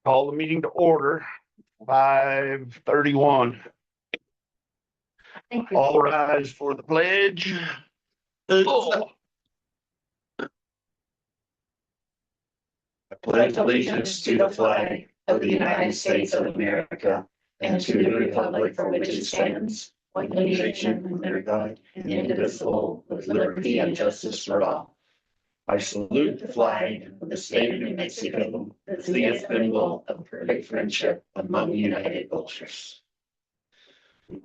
Call the meeting to order, 5:31. Thank you. All rise for the pledge. Oh. I pledge allegiance to the flag of the United States of America and to the republic for which it stands, one nation under God, indivisible, with liberty and justice for all. I salute the flag of the state of New Mexico as the symbol of perfect friendship among united cultures.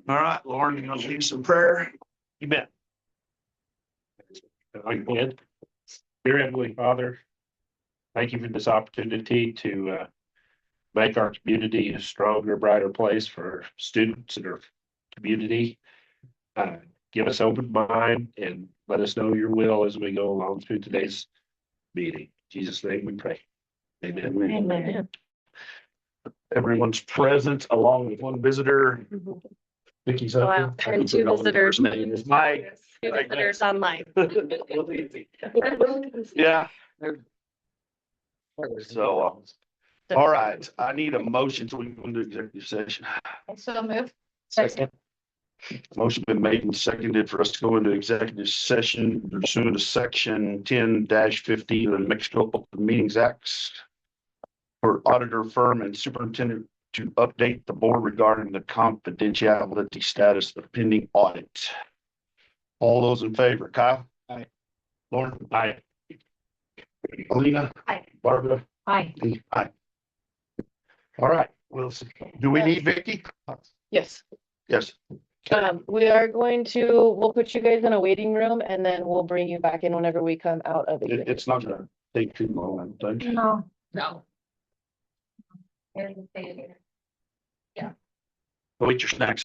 All right, Lauren, you want to lead some prayer? You bet. I did. Dear Heavenly Father, thank you for this opportunity to make our community a stronger, brighter place for students in our community. Give us open mind and let us know your will as we go along through today's meeting. In Jesus' name we pray. Amen. Amen. Everyone's present along with one visitor. Vicky's up Wow, there. and two visitors. First name is Mike. Two visitors online. Yeah. So, all right, I need a motion so we can go into executive session. So move. Second. Motion been made and seconded for us to go into executive session pursuant to section 10-15 of the Mexico Open Meetings Acts for auditor firm and superintendent to update the board regarding the confidentiality status of pending audit. All those in favor, Kyle? Aye. Lauren? Aye. Alina? Aye. Barbara? Hi. Aye. All right, well, do we need Vicky? Yes, Yes. we are going to, we'll put you guys in a waiting room and then we'll bring you back in whenever we come out of it. It's not gonna take too long, I don't think. No. No. Go eat your snacks.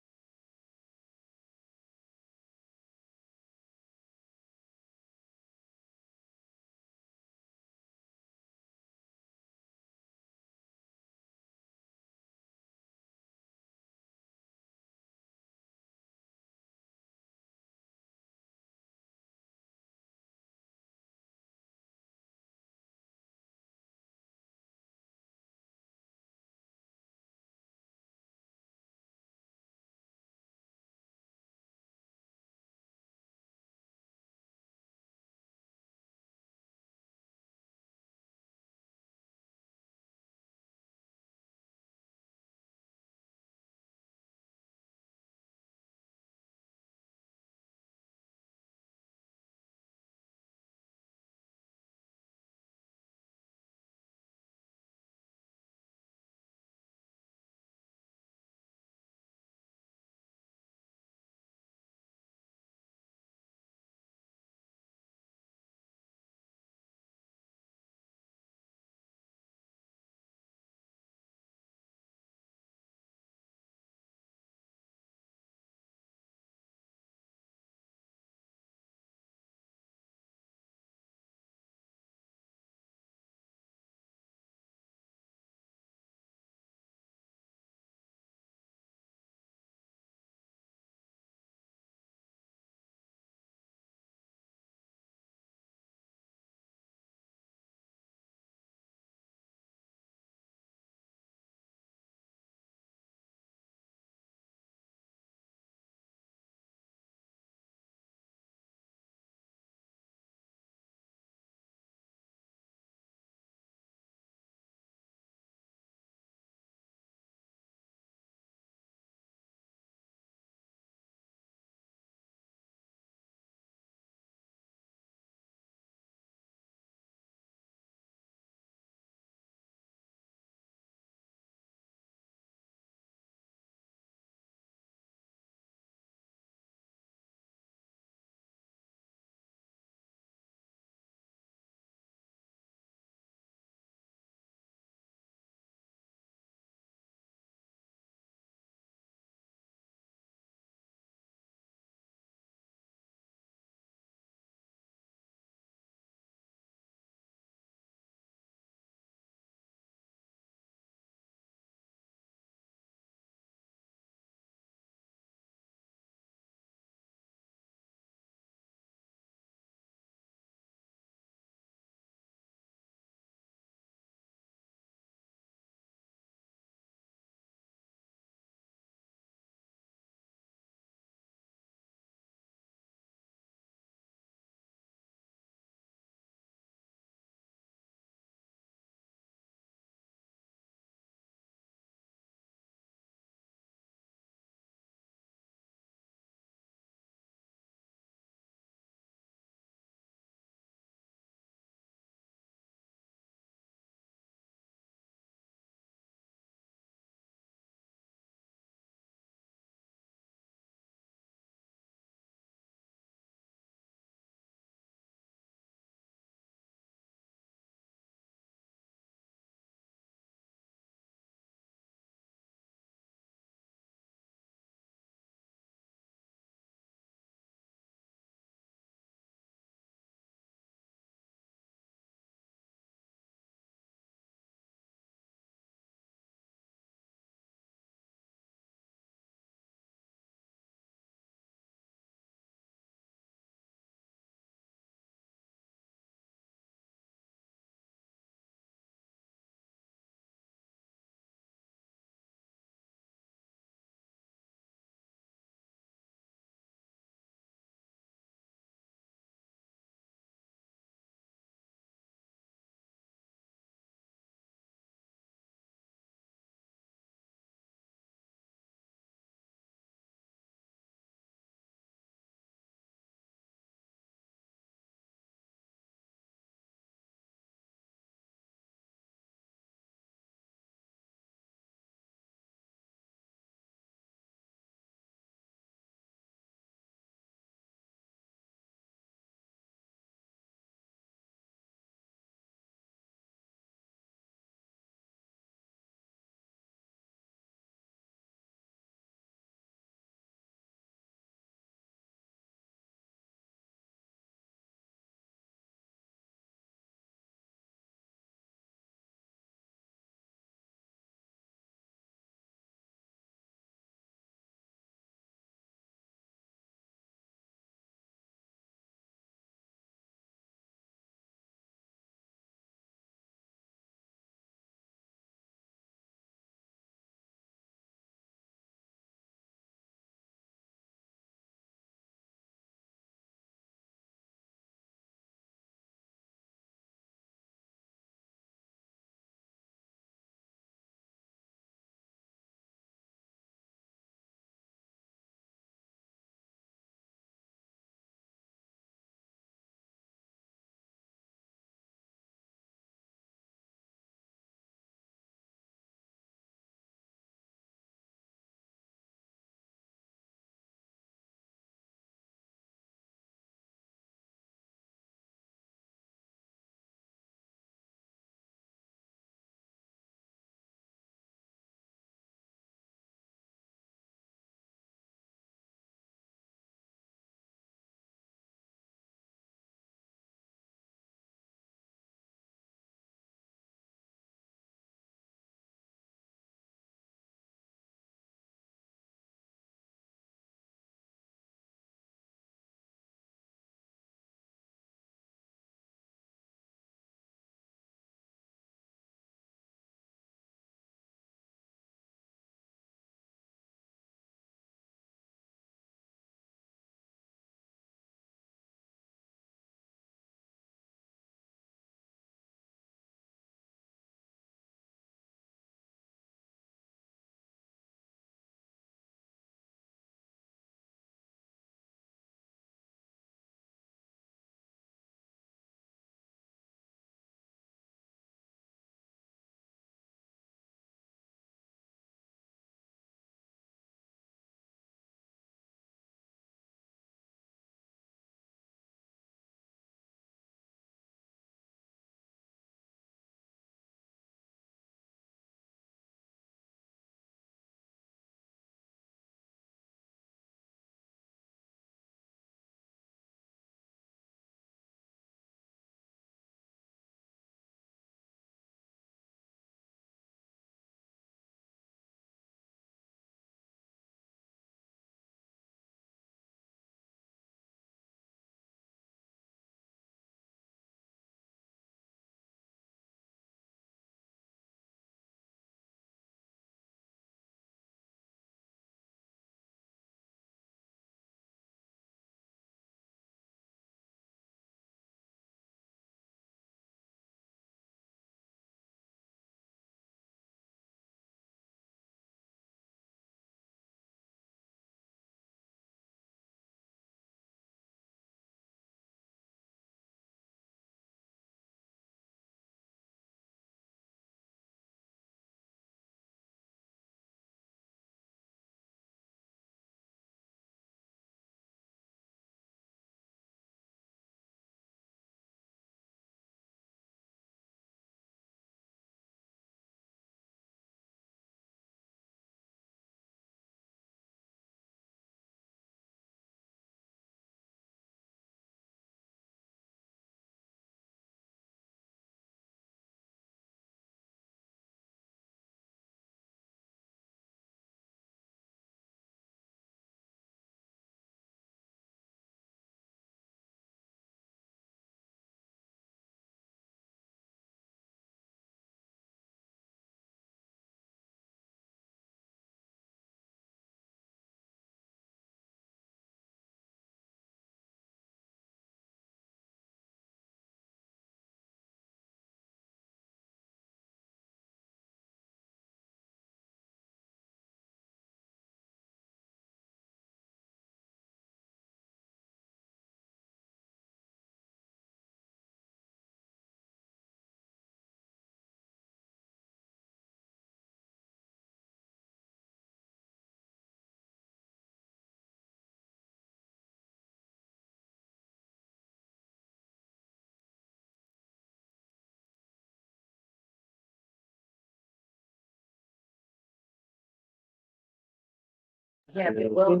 Yeah, but well,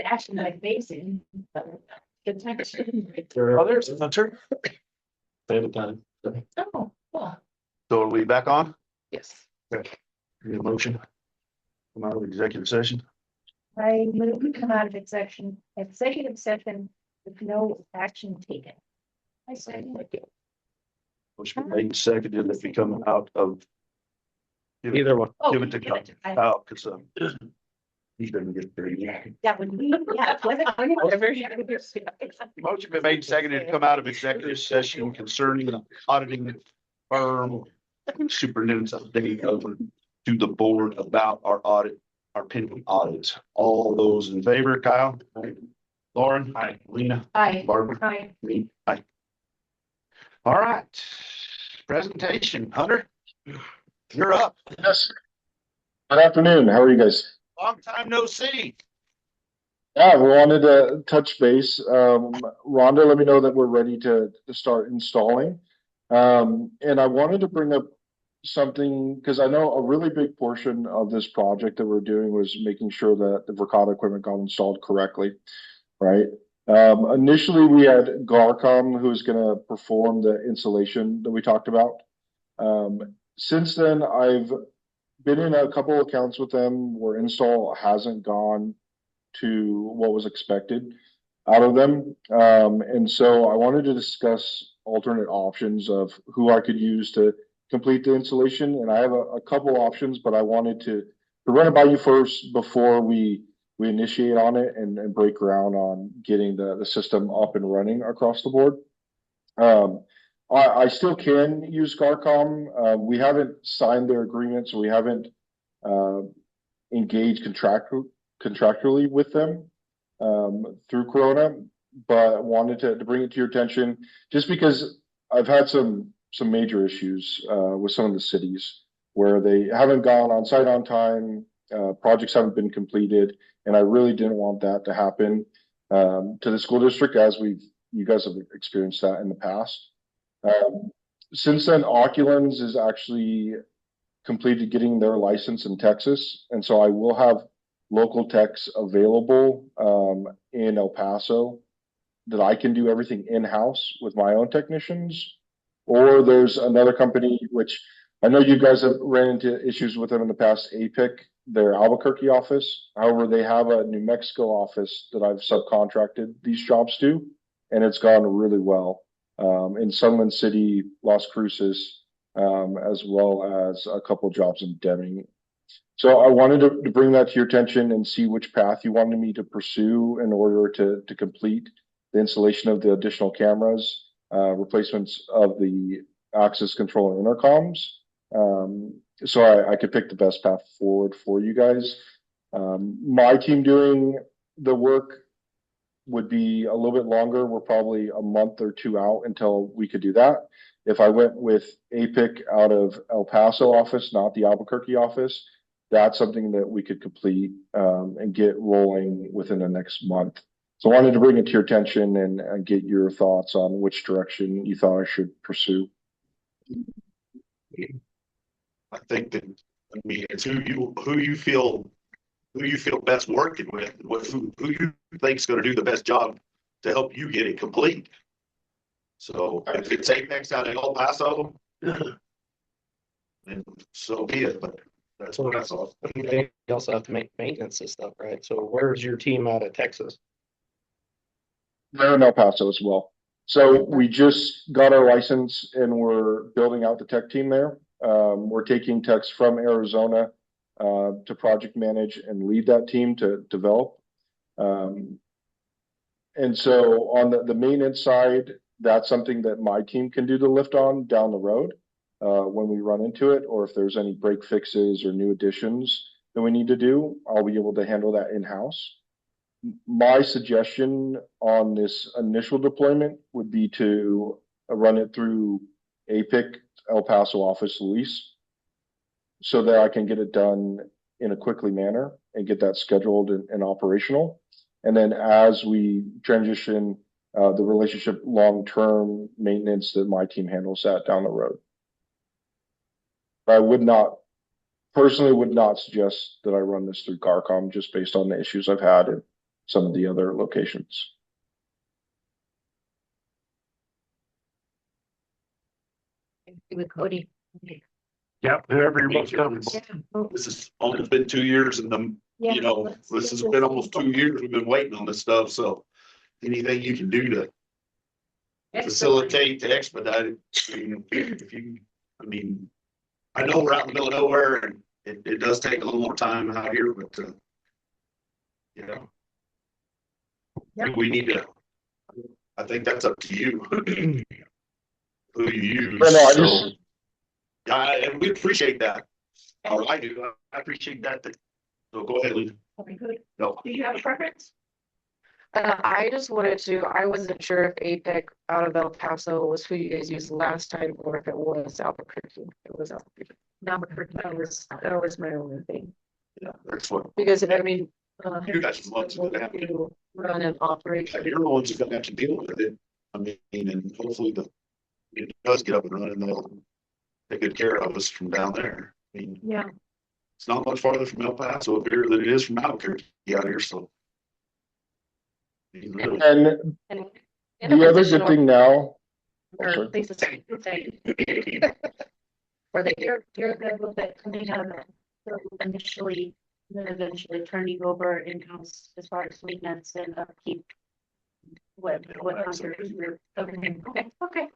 actually like basin. Good time. Oh, there's a hunter. Same time. Oh, well. So are we back on? Yes. Need a motion? Come out of executive session? I move we come out of executive session with no action taken. I say. Motion made and seconded that we come out of. Either one. Give it to Kyle. Kyle, cause he doesn't get very. That would be, yeah. Whatever. Motion been made and seconded to come out of executive session concerning the auditing firm. Superintendent's update over to the board about our audit, our pending audits. All those in favor, Kyle? Lauren? Aye. Lena? Aye. Barbara? Aye. Me? Aye. All right. Presentation, Hunter. You're up. Yes. Good afternoon. How are you guys? Long time no see. Yeah, we wanted to touch base. Rhonda, let me know that we're ready to start installing. And I wanted to bring up something because I know a really big portion of this project that we're doing was making sure that the Verkada equipment got installed correctly, right? Initially, we had Garcom who's going to perform the installation that we talked about. Since then, I've been in a couple of accounts with them where install hasn't gone to what was expected out of them. And so I wanted to discuss alternate options of who I could use to complete the installation. And I have a couple options, but I wanted to run it by you first before we initiate on it and break ground on getting the system up and running across the board. I still can use Garcom. We haven't signed their agreement, so we haven't engaged contractually with them through Corona, but I wanted to bring it to your attention just because I've had some major issues with some of the cities where they haven't gone on site on time, projects haven't been completed, and I really didn't want that to happen to the school district as you guys have experienced that in the past. Since then, Oculans is actually completed getting their license in Texas, and so I will have local techs available in El Paso that I can do everything in-house with my own technicians. Or there's another company which I know you guys have ran into issues with them in the past, APIC, their Albuquerque office. However, they have a New Mexico office that I've subcontracted these jobs to, and it's gone really well. In Sunland City, Las Cruces, as well as a couple jobs in Deming. So I wanted to bring that to your attention and see which path you wanted me to pursue in order to complete the installation of the additional cameras, replacements of the access control and intercoms. So I could pick the best path forward for you guys. My team doing the work would be a little bit longer. We're probably a month or two out until we could do that. If I went with APIC out of El Paso office, not the Albuquerque office, that's something that we could complete and get rolling within the next month. So I wanted to bring it to your attention and get your thoughts on which direction you thought I should pursue. I think that, I mean, it's who you feel best working with, who you think's gonna do the best job to help you get it complete. So if it's Apex out in El Paso, then so be it, but that's what I saw. They also have to make maintenance and stuff, right? So where's your team out of Texas? They're in El Paso as well. So we just got our license and we're building out the tech team there. We're taking techs from Arizona to project manage and lead that team to develop. And so on the maintenance side, that's something that my team can do the lift on down the road when we run into it, or if there's any break fixes or new additions that we need to do, I'll be able to handle that in-house. My suggestion on this initial deployment would be to run it through APIC El Paso office lease so that I can get it done in a quickly manner and get that scheduled and operational. And then as we transition the relationship long-term maintenance, that my team handles that down the road. I would not personally would not suggest that I run this through Carcom just based on the issues I've had at some of the other locations. With Cody. Yeah, whoever you're most comfortable. This has only been 2 years and this has been almost 2 years. We've been waiting on this stuff, so anything you can do to facilitate, to expedite it. If you, I mean, I know we're out in the middle of nowhere and it does take a little more time out here, but, we need to, I think that's up to you. Who you use. But no, So, and we appreciate that. Oh, I do. I appreciate that. So go ahead, Lee. Okay, good. No. Do you have a preference? I just wanted to, I wasn't sure if APEC out of El Paso was who you guys used last time, or if it was Albuquerque. It was Albuquerque. That was my only thing. Yeah, that's what Because I mean. you guys want to run an operation. You're the ones who's gonna have to deal with it. I mean, and hopefully it does get up and running. They'll take good care of us from down there. I mean, Yeah. it's not much farther from El Paso up here than it is from Albuquerque out here, so. Really, And And the other good thing now, Or sorry. at least it's Or that you're good with it coming out of it. So initially, then eventually turning over in-house as far as maintenance and upkeep. What your everything. Okay.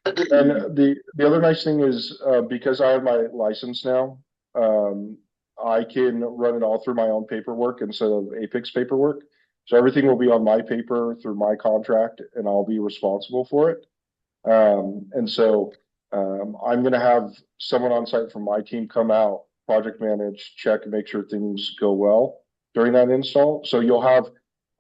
And the other nice thing is, because I have my license now, I can run it all through my own paperwork instead of Apex paperwork. So everything will be on my paper through my contract and I'll be responsible for it. And so, I'm gonna have someone on site from my team come out, project manage, check and make sure things go well during that install. So you'll have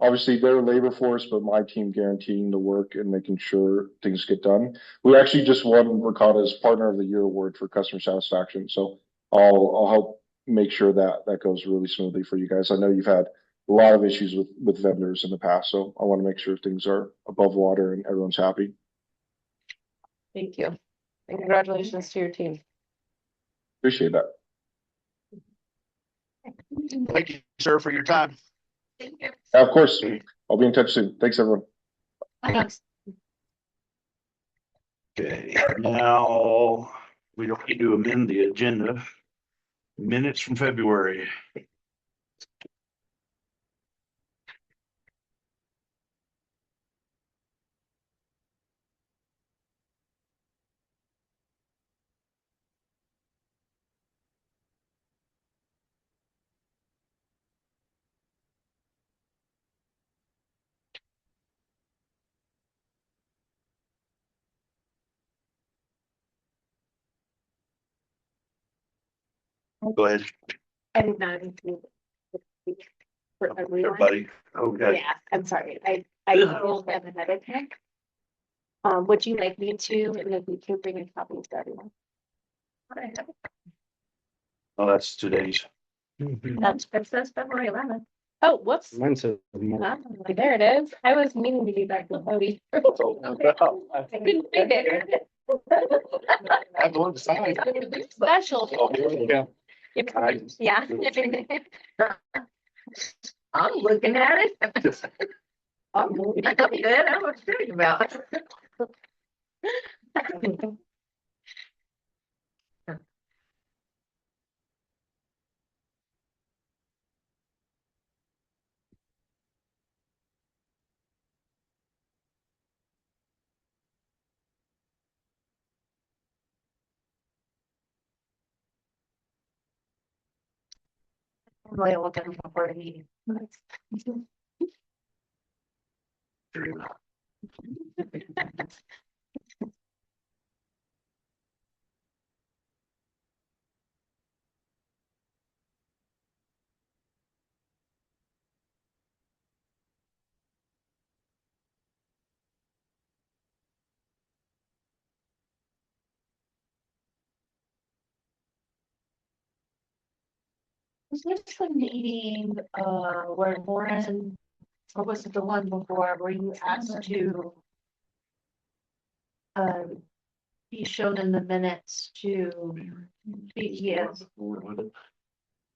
obviously their labor force, but my team guaranteeing the work and making sure things get done. We actually just won Ricotta's Partner of the Year award for customer satisfaction. So I'll help make sure that goes really smoothly for you guys. I know you've had a lot of issues with vendors in the past, so I want to make sure things are above water and everyone's happy. Thank you. And congratulations to your team. Appreciate that. thank you, sir, for your time. Yeah, of course. I'll be in touch soon. Thanks, everyone. Thanks. Okay, now we don't need to amend the agenda. Minutes from February. Go ahead, I'm not into for everyone. everybody. Okay. Yeah, I'm sorry. I told them another thing. Would you like me to, and if we can bring a copy to everyone? Oh, that's today's. That says February 11th. Oh, whoops. Mine says. There it is. I was meaning to be back to Cody. I couldn't find it. I'm the one to sign. Special. Oh, here we go. Yeah. I'm looking at it. I'm looking at it. I was thinking about. I'm really looking for a meeting. Was this the meeting, where Lauren, or was it the one before where you asked to? be shown in the minutes to CPS.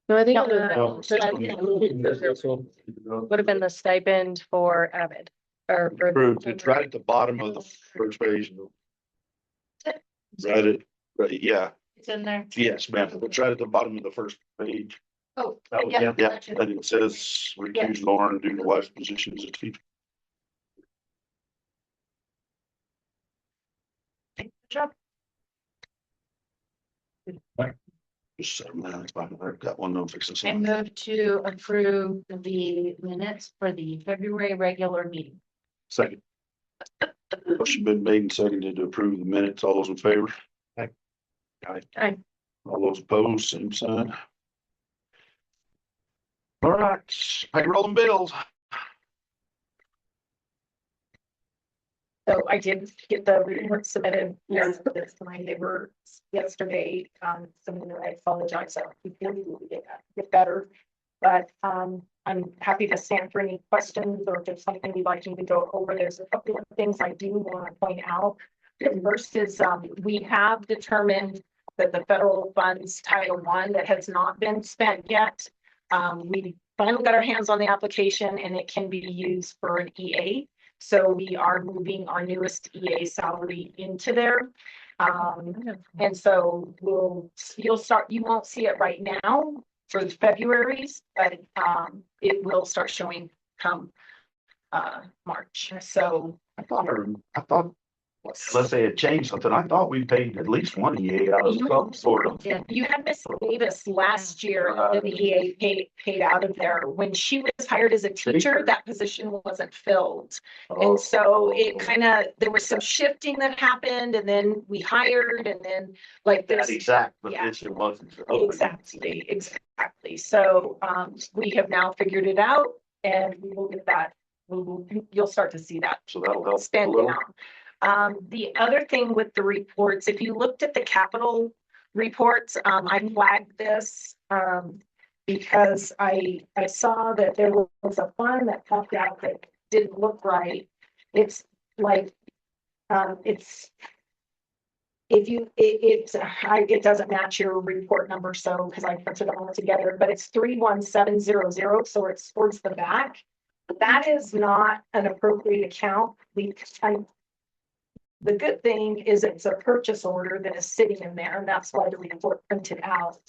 No, I think No, would have been the stipend for Avid or. Approved, it's right at the bottom of the first page. Right, yeah, It's in there. yes, ma'am, it's right at the bottom of the first page. Oh, Oh, yeah. Yeah, and it says recuse Lauren due to wife's position as a teacher. Good job. Just so, man, it's fine, I've got one, no fixes. I move to approve the minutes for the February regular meeting. Second. Motion been made and seconded to approve the minutes. All those in favor? Aye. Aye. Aye. All those opposed, same sign. All right, payroll and bills. So I did get the reports submitted yesterday. They were yesterday. Something that I apologize. So before you get better. But I'm happy to stand for any questions or if there's something you'd like me to go over. There's a couple of things I do want to point out. The first is we have determined that the federal funds Title I that has not been spent yet. We finally got our hands on the application and it can be used for an EA. So we are moving our newest EA salary into there. And so you won't see it right now for the February's, but it will start showing come March. So I thought, unless they had changed something, I thought we paid at least one EA out of some sort of. yeah, you had Miss Davis last year, the EA paid out of there. When she was hired as a teacher, that position wasn't filled. And so it kind of, there was some shifting that happened and then we hired and then like That this. exact Yeah. position wasn't. Exactly. So we have now figured it out and we will get that. You'll start to see that So that'll help. spend down. The other thing with the reports, if you looked at the capital reports, I flagged this because I saw that there was a fund that popped out that didn't look right. It's like it doesn't match your report number, so because I put it all together, but it's 31700, so it's towards the back. That is not an appropriate account. The good thing is it's a purchase order that is sitting in there, and that's why the report printed out.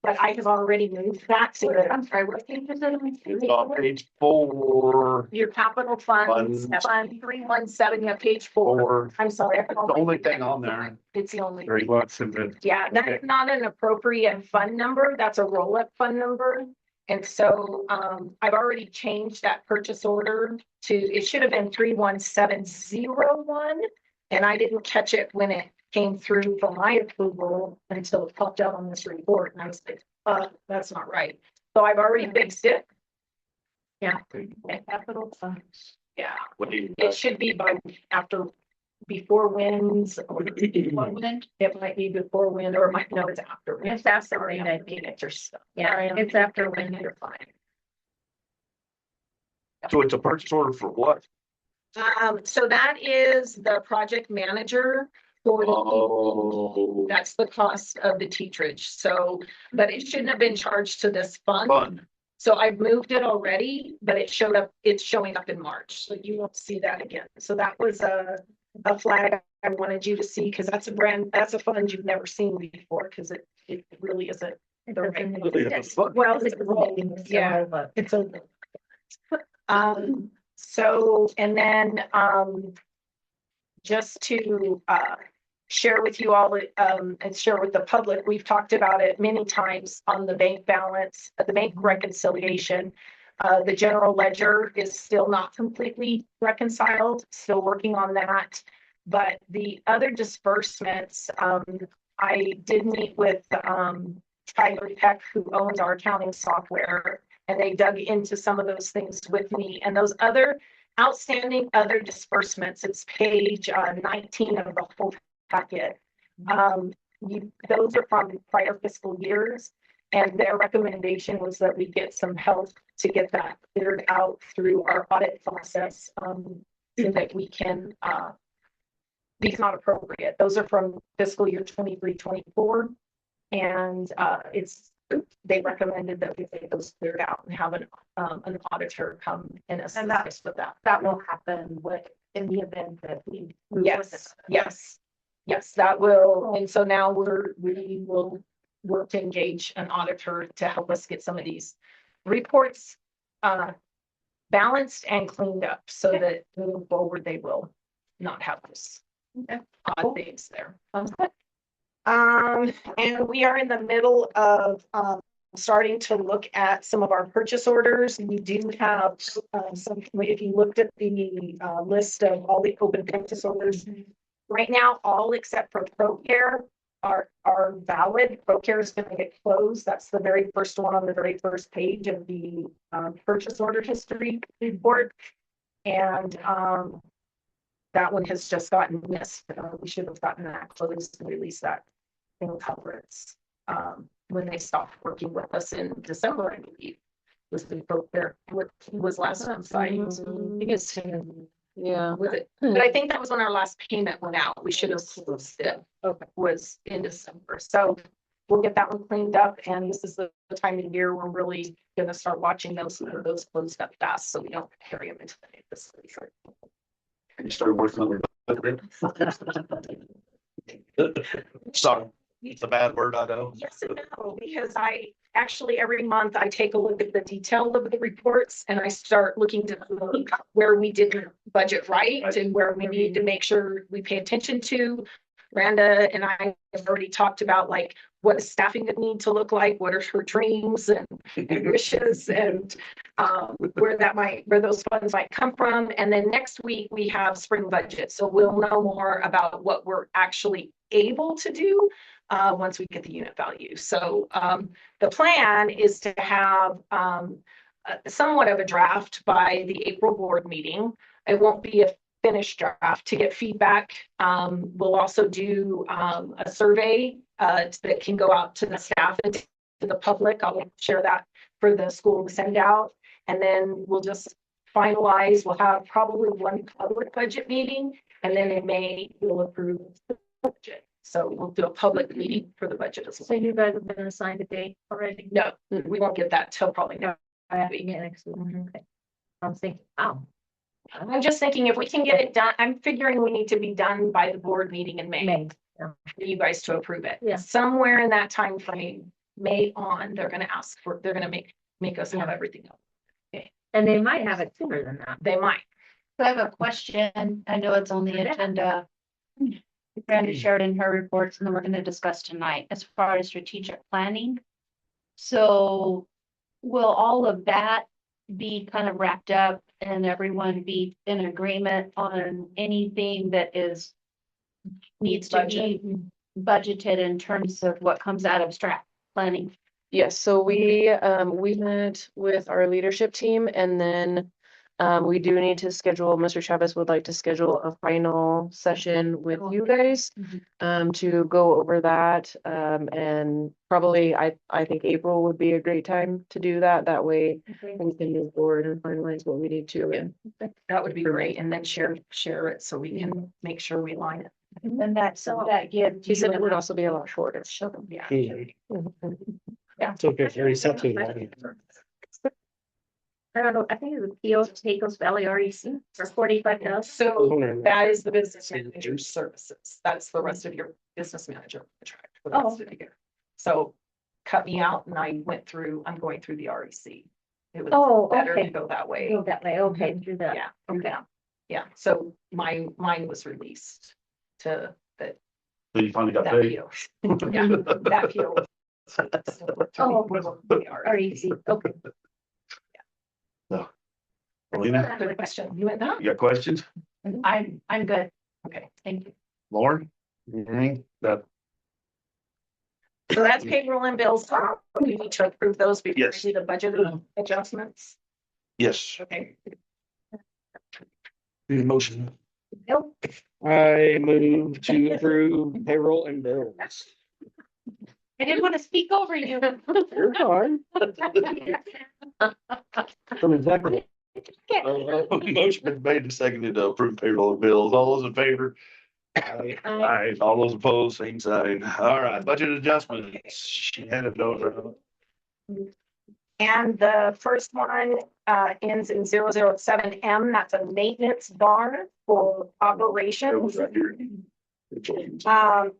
But I have already moved that to it. I'm sorry, what page is it? It's on page 4. Your capital funds, fund 317, yeah, page 4. I'm sorry. It's the only thing on there. It's the only. Very lots of it. Yeah, that's not an appropriate fund number. That's a roll-up fund number. And so I've already changed that purchase order to, it should have been 31701. And I didn't catch it when it came through for my approval until it popped out on this report. And I was like, that's not right. So I've already fixed it. Yeah. Capital funds. Yeah. It should be before winds or it might be before wind or it might know it's after. Wind. It's after Sorry, wind, I I mean it or stuff. Yeah, it's after wind. You're fine. So it's a purchase order for what? So that is the project manager for the. Oh. That's the cost of the teacherage. So, but it shouldn't have been charged to this fund. Fun. So I've moved it already, but it's showing up in March. So you won't see that again. So that was a flag I wanted you to see because that's a fund you've never seen before because it really isn't. Really, it's fun. Well, yeah, it's a. So, and then, just to, share with you all, and share with the public, we've talked about it many times on the bank balance, the bank reconciliation. The general ledger is still not completely reconciled, still working on that. But the other disbursements, I did meet with, Tyler Peck, who owns our accounting software, and they dug into some of those things with me. And those other outstanding other disbursements, it's page 19 of the whole packet. Those are from prior fiscal years, and their recommendation was that we get some help to get that cleared out through our audit process, so that we can these not appropriate. Those are from fiscal year 23-24. And they recommended that we get those cleared out and have an auditor come and assist us with that. That will happen in the event that we. move with this. Yes, that will. And so now we will work to engage an auditor to help us get some of these reports balanced and cleaned up so that moving forward, they will not have this odd things there. And we are in the middle of starting to look at some of our purchase orders. We do have some, if you looked at the list of all the open purchase orders, right now, all except for ProCare are valid. ProCare is going to get closed. That's the very first one on the very first page of the purchase order history report. And that one has just gotten missed. We should have gotten that closed and released that encumbrance when they stopped working with us in December, I believe. Was the ProCare what was last time signed? Yeah. With it. But I think that was when our last payment went out. We should have closed it. Okay. Was in December. So we'll get that one cleaned up. And this is the time of year we're really going to start watching those closed up fast so we don't carry them into the new fiscal year. You started working on it. Sorry, it's a bad word, I know. Yes and no, because I actually every month I take a look at the detail of the reports and I start looking to where we didn't budget right and where we need to make sure we pay attention to. Randa and I have already talked about like what does staffing need to look like, what are her dreams and wishes, and where those funds might come from. And then next week we have spring budget, so we'll know more about what we're actually able to do once we get the unit value. So the plan is to have somewhat of a draft by the April board meeting. It won't be a finished draft to get feedback. We'll also do a survey that can go out to the staff and to the public. I'll share that for the school to send out. And then we'll just finalize. We'll have probably one public budget meeting. And then in May, we'll approve the budget. So we'll do a public meeting for the budget as well. So you guys have been assigned a date already? No, we won't get that till probably next week. Next week. Okay. I'm thinking, oh. I'm just thinking if we can get it done, I'm figuring we need to be done by the board meeting in May. For you guys to approve it. Yeah. Somewhere in that time frame, May on, they're gonna make us have everything up. And they might have it sooner than that. They might. I have a question. I know it's on the agenda. Brenda shared in her reports, and then we're going to discuss tonight as far as strategic planning. So will all of that be kind of wrapped up and everyone be in agreement on anything that needs to be budgeted in terms of what comes out of strat planning? Yes, so we met with our leadership team, and then we do need to schedule, Mr. Chavez would like to schedule a final session with you guys to go over that. And probably I think April would be a great time to do that. That way we can move forward and finalize what we need to. And That would be great. And then share it so we can make sure we line it. And that gives. he said it would also be a lot shorter. Yeah. It's okay, very something. I don't know, I think it's Pecos Valley REC for $45. So that is the business manager services. That's the rest of your business manager contract. For the rest of the year. So cut me out and I'm going through the REC. It was better to go that way. Go that way, okay, do that. Yeah, yeah. So mine was released to the. So you finally got That paid. PO. Yeah, that PO. REC, okay. Lena, Good question. You went down? you got questions? I'm good. Okay, thank you. Lauren? Anything that, So that's payroll and bills. We need to approve those before we Yes. do the budget adjustments. yes, Okay. need a motion. Bill? I move to approve payroll and bills. I didn't want to speak over you. You're fine. From exactly. Motion been made and seconded to approve payroll and bills. All those in favor, Aye. All those opposed, same sign. All right, budget adjustments. She had it over. And the first one ends in 007M. That's a maintenance bar for operations.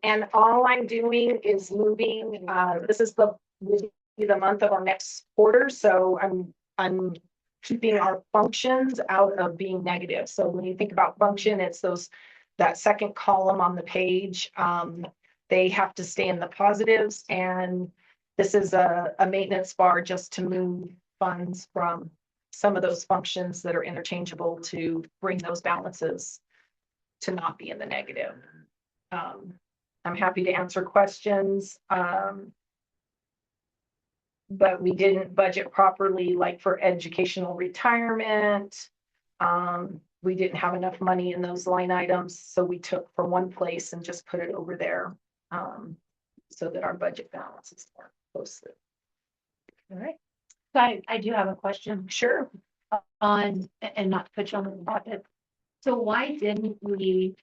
And all I'm doing is moving, this is the month of our next quarter, so I'm keeping our functions out of being negative. So when you think about function, it's that second column on the page. They have to stay in the positives, and this is a maintenance bar just to move funds from some of those functions that are interchangeable to bring those balances to not be in the negative. I'm happy to answer questions. But we didn't budget properly, like for educational retirement. We didn't have enough money in those line items, so we took from one place and just put it over there. So that our budget balance is more closely. All right. I do have a question. Sure. And not to put you on the spot, but so why didn't we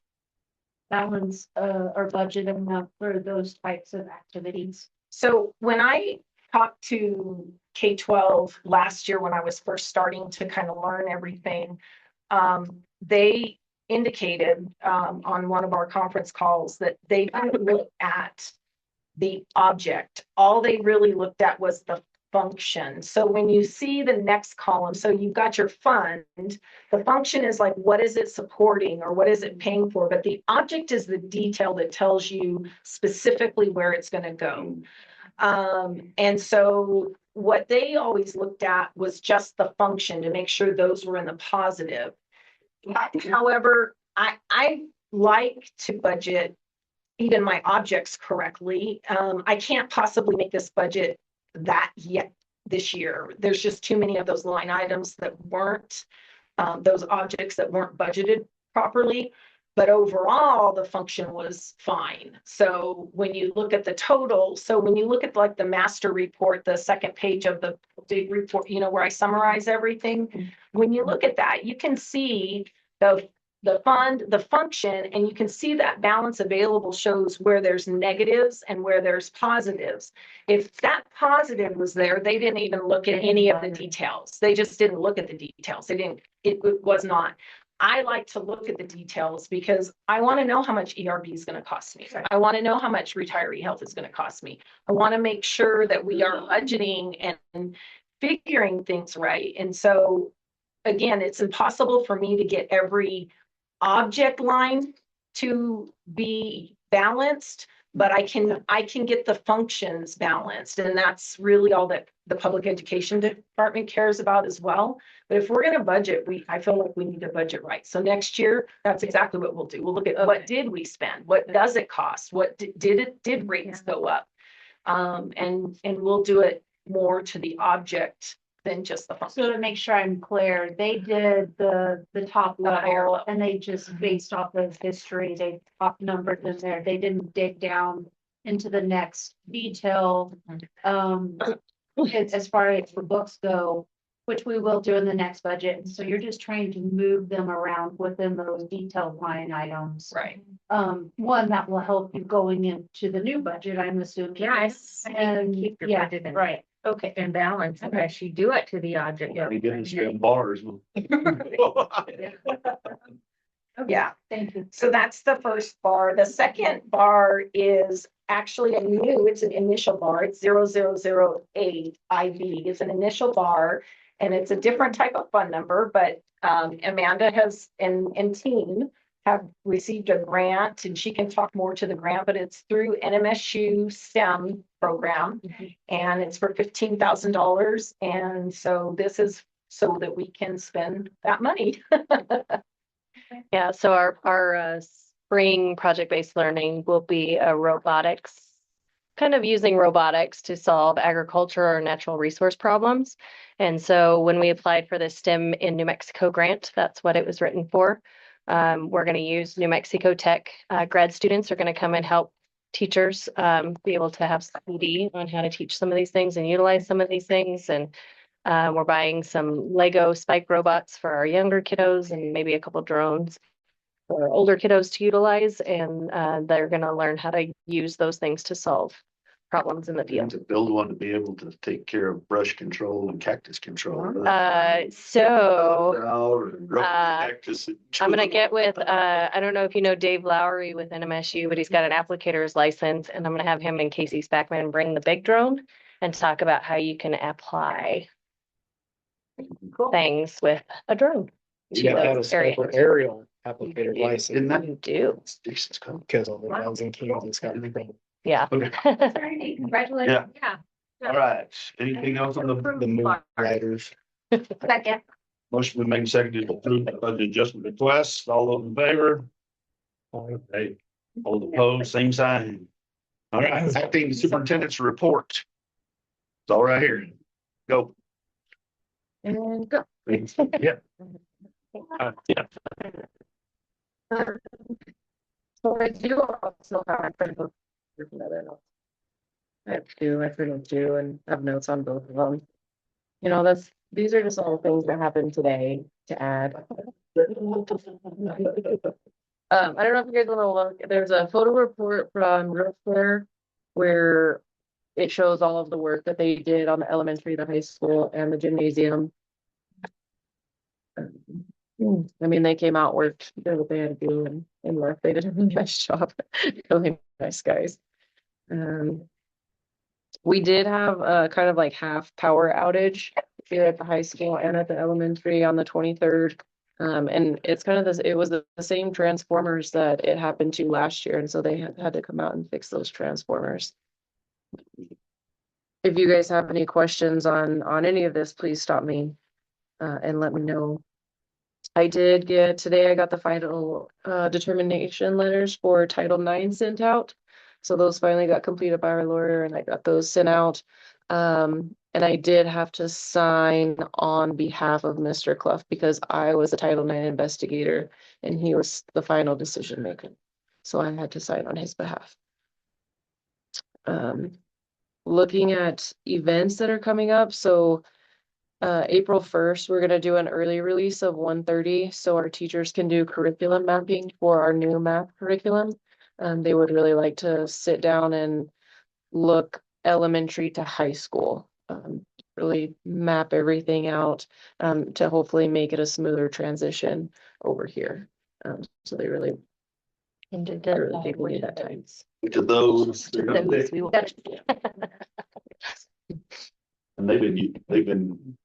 balance our budget enough for those types of activities? So when I talked to K-12 last year, when I was first starting to kind of learn everything, they indicated on one of our conference calls that they didn't look at the object. All they really looked at was the function. So when you see the next column, so you've got your fund, the function is like, what is it supporting or what is it paying for? But the object is the detail that tells you specifically where it's going to go. And so what they always looked at was just the function to make sure those were in the positive. However, I like to budget even my objects correctly. I can't possibly make this budget that yet this year. There's just too many of those line items that weren't, those objects that weren't budgeted properly. But overall, the function was fine. So when you look at the total, so when you look at like the master report, the second page of the big report, you know, where I summarize everything, when you look at that, you can see the fund, the function, and you can see that balance available shows where there's negatives and where there's positives. If that positive was there, they didn't even look at any of the details. They just didn't look at the details. It was not. I like to look at the details because I want to know how much ERB is going to cost me. I want to know how much retiree health is going to cost me. I want to make sure that we are budgeting and figuring things right. And so, again, it's impossible for me to get every object line to be balanced, but I can get the functions balanced, and that's really all that the public education department cares about as well. But if we're going to budget, I feel like we need to budget right. So next year, that's exactly what we'll do. We'll look at what did we spend, what does it cost, what did rates go up, and we'll do it more to the object than just the function. So to make sure I'm clear, they did the top higher level level. and they just based off of history, they top numbered in there. They didn't dig down into the next detail. As far as the books go, which we will do in the next budget. So you're just trying to move them around within those detailed line items. Right. One that will help you going into the new budget, I'm assuming. Yes. And Keep your yeah, budget in right. Okay. in balance unless you do it to the object. You get to spend bars. Yeah. Thank you. So that's the first bar. The second bar is actually it's an initial bar. It's 0008 IB. It's an initial bar, and it's a different type of fund number, but Amanda has and team have received a grant, and she can talk more to the grant, but it's through NMSU STEM program, and it's for $15,000. And so this is so that we can spend that money. Yeah, so our spring project-based learning will be a robotics, kind of using robotics to solve agriculture or natural resource problems. And so when we applied for the STEM in New Mexico grant, that's what it was written for. We're going to use New Mexico Tech grad students are going to come and help teachers be able to have PD on how to teach some of these things and utilize some of these things. And we're buying some Lego spike robots for our younger kiddos and maybe a couple drones. for older kiddos to utilize, and they're gonna learn how to use those things to solve problems in the And field. to build one to be able to take care of brush control and cactus control. I'm gonna get with, I don't know if you know Dave Lowry with NMSU, but he's got an applicator's license, and I'm gonna have him and Casey Spackman bring the big drone and talk about how you can apply things with a drone. You gotta have a those areas. special aerial applicator license. Isn't that? You do, Because all the mountains and Kansas got everything. yeah. Congratulations. Yeah. All right, anything else on the The moon riders. Second. motion been made and seconded to approve the budget adjustment request? All those in favor? Okay, all opposed, same sign. All right, acting superintendent's report. It's all right here. Go. And go. Yeah. Yeah. So I do also have, I printed another note. I have two, I printed two and have notes on both of them. You know, these are just all things that happened today to add. I don't know if you guys want to look, there's a photo report from Real Fair where it shows all of the work that they did on the elementary, the high school, and the gymnasium. I mean, they came out, worked, did what they had to do, and left. They did a really nice job. Really nice guys. We did have a kind of like half power outage here at the high school and at the elementary on the 23rd. And it's kind of this, it was the same transformers that it happened to last year, and so they had to come out and fix those transformers. If you guys have any questions on any of this, please stop me and let me know. Today I got the final determination letters for Title IX sent out. So those finally got completed by our lawyer, and I got those sent out. And I did have to sign on behalf of Mr. Clough because I was a Title IX investigator and he was the final decision maker. So I had to sign on his behalf. Looking at events that are coming up, so April 1st, we're going to do an early release of 1:30 so our teachers can do curriculum mapping for our new math curriculum. They would really like to sit down and look elementary to high school, really map everything out to hopefully make it a smoother transition over here. So they really think we need that time. To those. Those we will- And they've been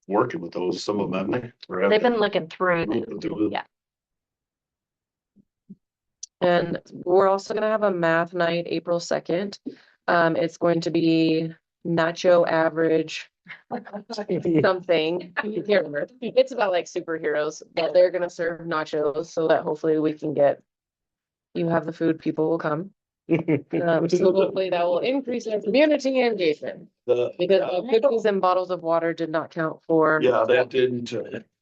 working with those, some of them, haven't they? They've been looking through, yeah. And we're also gonna have a math night, April 2nd. It's going to be nacho average something. I can't remember. It's about like superheroes, but they're gonna serve nachos so that hopefully we can get, you have the food, people will come. So hopefully that will increase our community engagement. Because cookies and bottles of water did not count for. Yeah, that didn't.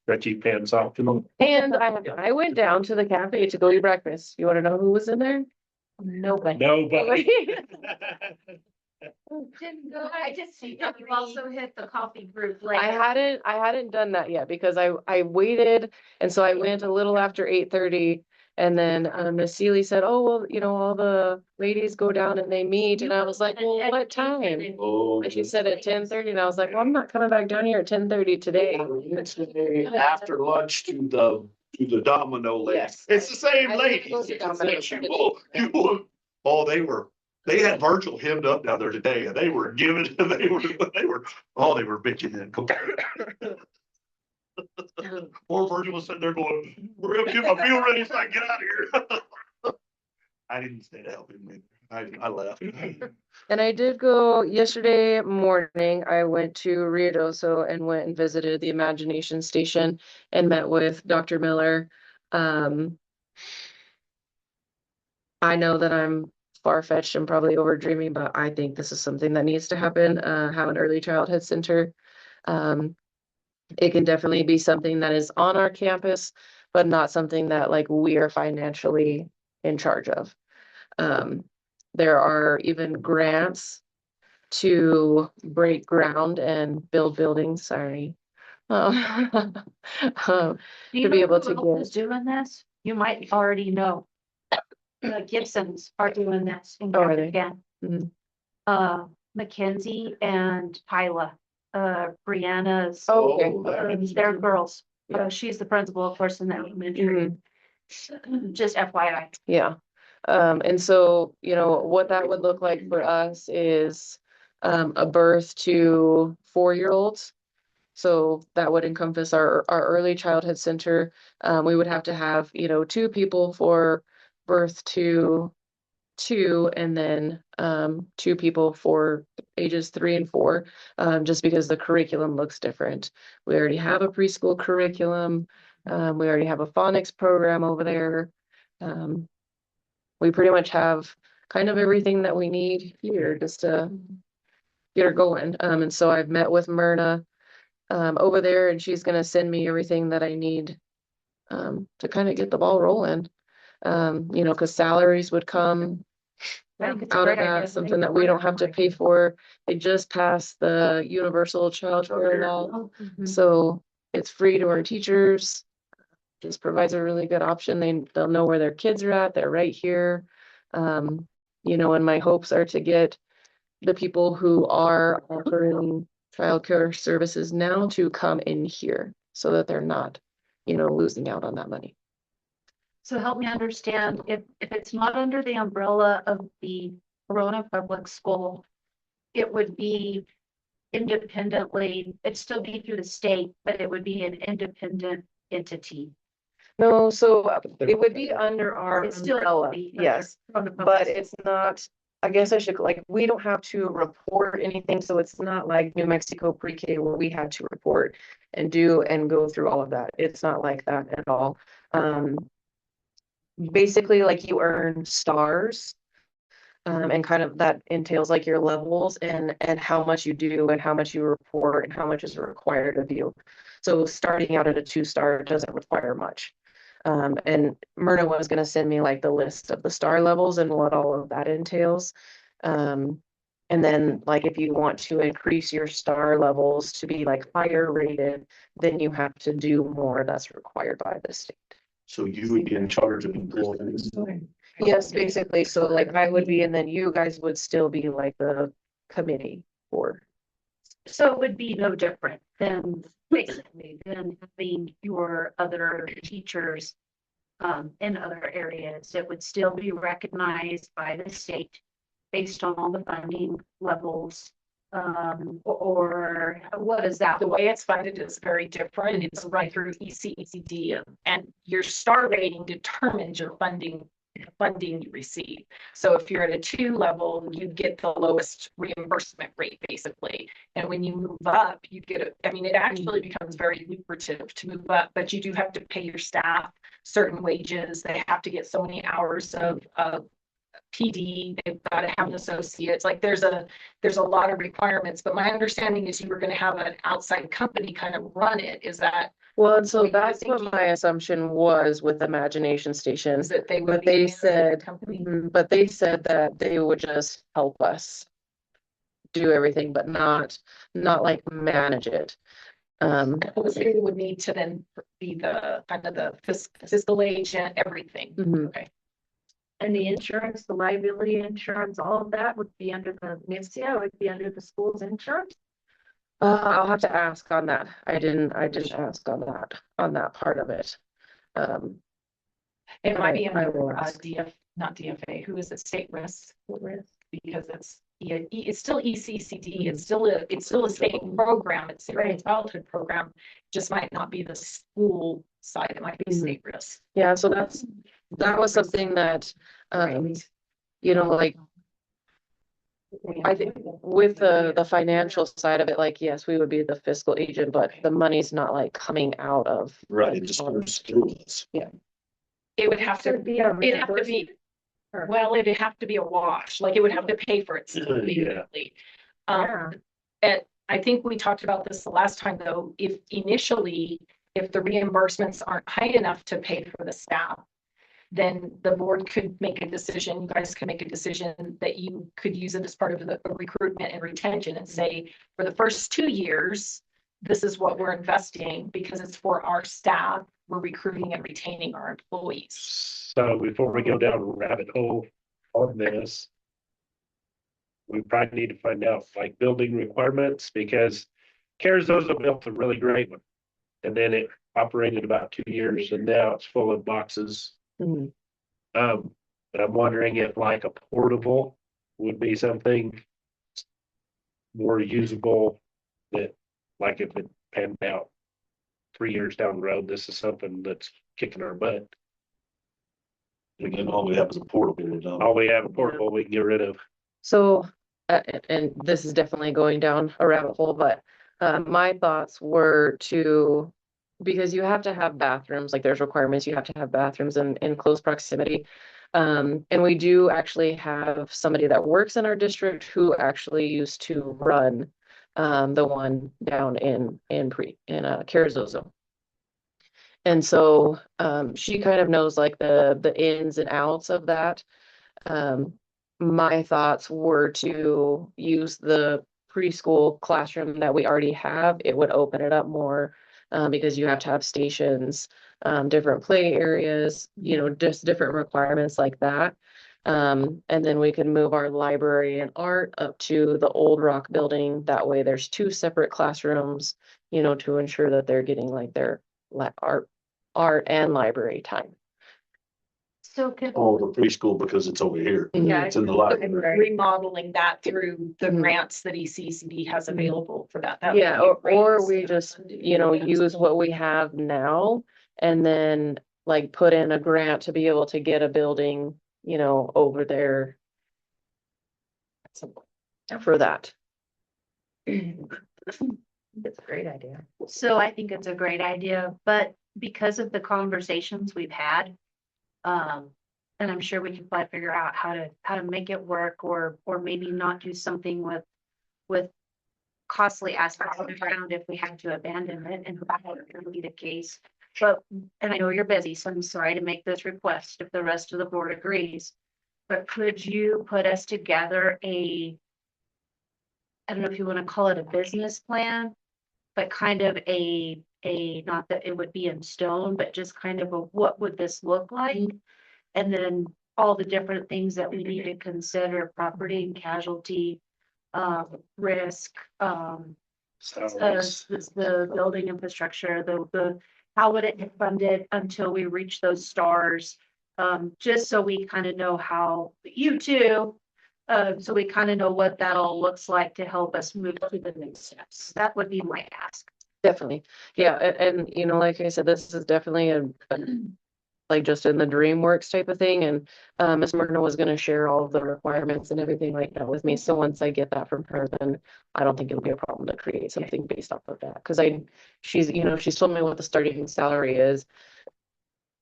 Got you pants off. And I went down to the cafe to go eat breakfast. You wanna know who was in there? Nobody. Nobody. Didn't go, I just see that you also hit the coffee group. I hadn't done that yet because I waited, and so I went a little after 8:30. And then Miss Seeley said, "Oh, well, you know, all the ladies go down and they meet." And I was like, "Well, what time?" Oh. And she said at 10:30, and I was like, "Well, I'm not coming back down here at 10:30 today." After lunch to the Domino lady. Yes. It's the same I lady. go to Domino's. Oh, they had Virgil hemmed up down there today, and they were giving, they were bitching and poor Virgil was sitting there going, "We're gonna get my meal ready so I can get out of here." I didn't stay to help him. I left. And I did go yesterday morning. I went to Ruidoso and went and visited the Imagination Station and met with Dr. Miller. I know that I'm far-fetched and probably over dreaming, but I think this is something that needs to happen, have an early childhood center. It can definitely be something that is on our campus, but not something that like we are financially in charge of. There are even grants to break ground and build buildings, sorry. To be able to Who's doing this? you might already know. The Gibsons are doing this in Oh, are they? again. Mhm. Mackenzie and Kyla, Brianna's. Oh, okay. They're girls. Yeah. She's the principal, of course, in that elementary. Just FYI. Yeah. And so, you know, what that would look like for us is a birth to 4-year-olds. So that would encompass our early childhood center. We would have to have, you know, 2 people for birth to 2, and then 2 people for ages 3 and 4, just because the curriculum looks different. We already have a preschool curriculum. We already have a phonics program over there. We pretty much have kind of everything that we need here just to get her going. And so I've met with Myrna over there, and she's gonna send me everything that I need to kind of get the ball rolling. You know, because salaries would come I think it's a out of great idea. that, something that we don't have to pay for. They just passed the universal child care law, so it's free to our teachers. Just provides a really good option. They'll know where their kids are at. They're right here. You know, and my hopes are to get the people who are offering childcare services now to come in here so that they're not, you know, losing out on that money. So help me understand, if it's not under the umbrella of the Corona Public School, it would be independently, it'd still be through the state, but it would be an independent entity. No, so it would be under our It still umbrella, would be under yes, Corona Public but School. it's not, I guess I should, like, we don't have to report anything, so it's not like New Mexico pre-K where we had to report and do and go through all of that. It's not like that at all. Basically, like, you earn stars, and kind of that entails like your levels and how much you do and how much you report and how much is required of you. So starting out at a 2-star doesn't require much. And Myrna was going to send me like the list of the star levels and what all of that entails. And then like if you want to increase your star levels to be like higher rated, then you have to do more that's required by the state. So you would be in charge of employees. Yes, basically. So like I would be, and then you guys would still be like the committee board. So it would be no different than basically than having your other teachers in other areas. It would still be recognized by the state based on all the funding levels. Or what is that? The way it's funded is very different. It's right through ECECD, and your star rating determines your funding you receive. So if you're at a 2 level, you get the lowest reimbursement rate basically. And when you move up, you get I mean, it actually becomes very lucrative to move up, but you do have to pay your staff certain wages. They have to get so many hours of PD, they've got to have an associate. It's like there's a lot of requirements, but my understanding is you were going to have an outside company kind of run it. Is that Well, and so that's what my assumption was with Imagination Station. is that they would But be they a said, company? but they said that they would just help us do everything, but not like manage it. They would need to then be the kind of the fiscal agent, everything. Mhm. Okay. And the insurance, the liability insurance, all of that would be under the NIFSIA, would be under the school's insurance. I'll have to ask on that. I didn't ask on that part of it. It might be I under will ask. not DFA. Who is it? State risk, because it's still ECCD. It's still a state program. It's a early childhood program. Just might not be the school side. It might be state risk. Yeah, so that was something that, you know, like, I think with the financial side of it, like, yes, we would be the fiscal agent, but the money's not like coming out of. Right, it just goes through us. Yeah. It would have to be it'd have to be, well, it'd have to be a wash, like it would have to pay for itself Yeah. immediately. I think we talked about this the last time though, if the reimbursements aren't high enough to pay for the staff, then the board could make a decision, you guys could make a decision that you could use it as part of the recruitment and retention and say, for the first 2 years, this is what we're investing because it's for our staff. we're recruiting and retaining our employees. So before we go down a rabbit hole on this, we probably need to find out like building requirements because Carrizosa built a really great one. And then it operated about 2 years and now it's full of boxes. Mhm. But I'm wondering if like a portable would be something more usable that like if it panned out 3 years down the road, this is something that's kicking our butt. Again, all we have is a portable, All we have a portable we can get rid of. So, and this is definitely going down a rabbit hole, but my thoughts were to, because you have to have bathrooms, like there's requirements, you have to have bathrooms in close proximity. And we do actually have somebody that works in our district who actually used to run the one down in Carrizozo. And so she kind of knows like the ins and outs of that. My thoughts were to use the preschool classroom that we already have. It would open it up more because you have to have stations, different play areas, you know, just different requirements like that. And then we can move our library and art up to the old rock building. That way there's 2 separate classrooms, you know, to ensure that they're getting like their art and library time. So could, Oh, the preschool because it's over here. Yeah, It's in the and library. remodeling that through the Mhm. grants that ECCD has available for that. Yeah, or we just, you know, use what we have now and then like put in a grant to be able to get a building, you know, over there for that. It's a great idea. so I think it's a great idea, but because of the conversations we've had, and I'm sure we can probably figure out how to make it work or maybe not do something with costly aspects of the ground if we have to abandon it, and that would be the case. But, and I know you're busy, so I'm sorry to make this request if the rest of the board agrees. But could you put us together I don't know if you want to call it a business plan, but kind of not that it would be in stone, but just kind of what would this look like? And then all the different things that we need to consider, property and casualty, risk, the building infrastructure, how would it get funded until we reach those stars? Just so we kind of know how, you too, so we kind of know what that all looks like to help us move to the next steps. That would be my ask. Definitely. Yeah, and you know, like I said, this is definitely a like just in the DreamWorks type of thing. And Ms. Myrna was going to share all of the requirements and everything like that with me. So once I get that from her, then I don't think it'll be a problem to create something based off of that. Because she's, you know, she's told me what the starting salary is.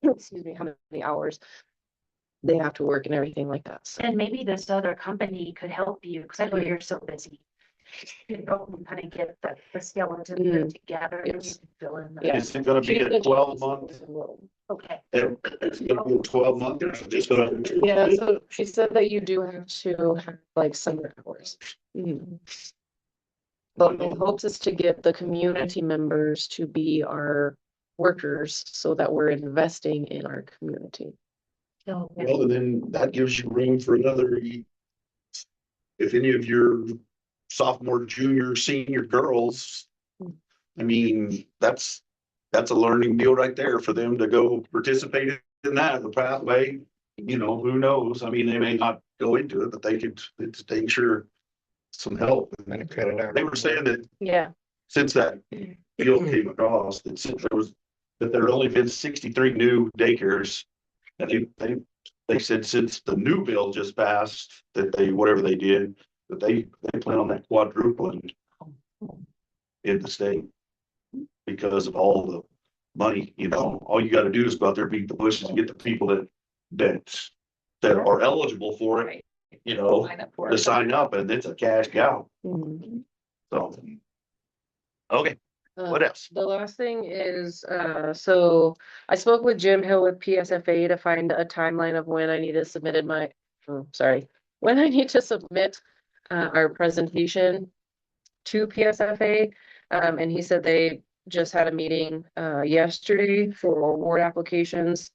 Excuse me, how many hours they have to work and everything like that. So. And maybe this other company could help you, because I know you're so busy. You know, kind of get the skeleton together. And Yes. you can fill in Yeah. Is it gonna be a 12-month? Okay. It's gonna be a 12-month or is it just gonna? Yeah, so she said that you do have to have like summer hours. Mhm. But the hopes is to get the community members to be our workers so that we're investing in our community. So, Well, then that gives you room for another. If any of your sophomore, junior, senior girls, I mean, that's a learning deal right there for them to go participate in that, the pathway. You know, who knows? I mean, they may not go into it, but they could, it's sure some help. And a credit hour. They were saying that Yeah. since that bill came across, that since there had only been 63 new daycares. And they said since the new bill just passed, that whatever they did, that they plan on that quadrupling in the state. Because of all the money, you know, all you gotta do is go out there, beat the bushes and get the people that are eligible for it, you know, Sign up for to it. sign up, and it's a cash cow. Mhm. So. Okay, what else? The last thing is, so I spoke with Jim Hill with PSFA to find a timeline of when I need to submit when I need to submit our presentation to PSFA. And he said they just had a meeting yesterday for award applications.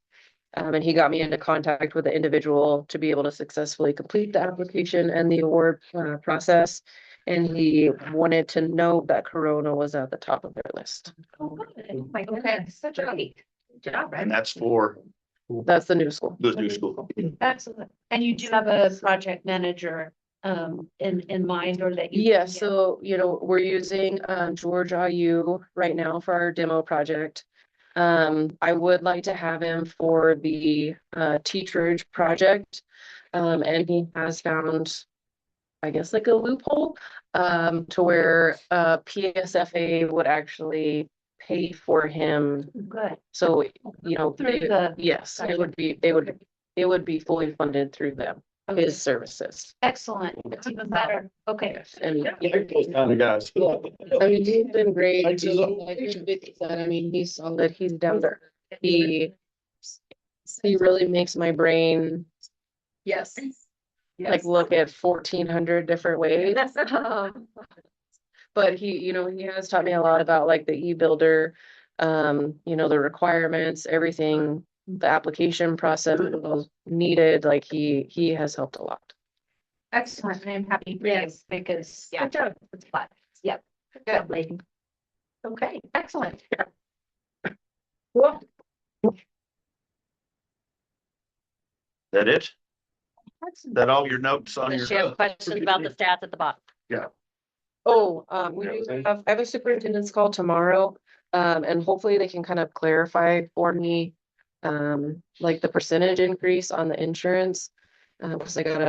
And he got me into contact with the individual to be able to successfully complete the application and the award process. And he wanted to know that Corona was at the top of their list. Oh, good. Oh my goodness, such a good job, right? And that's for That's the new school. the new school. Excellent. And you do have a project manager in mind, or that you? Yeah, so, we're using George IU right now for our demo project. I would like to have him for the teacherage project. And he has found, I guess, like a loophole to where PSFA would actually pay for him. Good. So, Through the. yes, it would be fully funded through them, his services. Excellent. It's even better. Okay. Yes, and Kind of guys. I mean, he's been great. Thanks, Susan. I mean, he's solid, he's down there. He really makes my brain Yes. like look at 1,400 different ways. But he has taught me a lot about like the e-builder, the requirements, everything, the application process needed, like he has helped a lot. Excellent. I'm happy. Yes. Because, yeah. Good job. It's fun. Yep. Good lady. Okay, excellent. Cool. That it? That all your notes on Does she your? have questions about the stats at the bottom? Oh, I have a superintendent's call tomorrow, and hopefully they can kind of clarify for me, like the percentage increase on the insurance. Because I got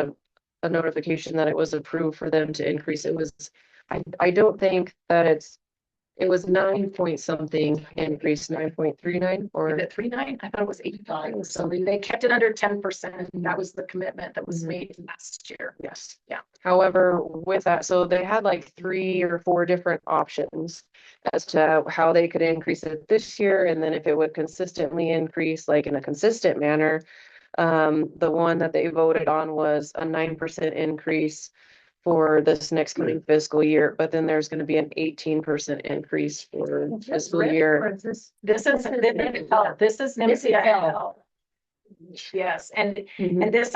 a notification that it was approved for them to increase. I don't think that it was 9 point something increase, 9.39 or. Is it 3.9? I thought it was 8.5. So they kept it under 10%. That was the commitment that was made last year. Yes. Yeah. However, with that, so they had like 3 or 4 different options as to how they could increase it this year, and then if it would consistently increase, like in a consistent manner. The one that they voted on was a 9% increase for this next coming fiscal year, but then there's gonna be an 18% increase for fiscal year. This is NIMCL. Yes, and this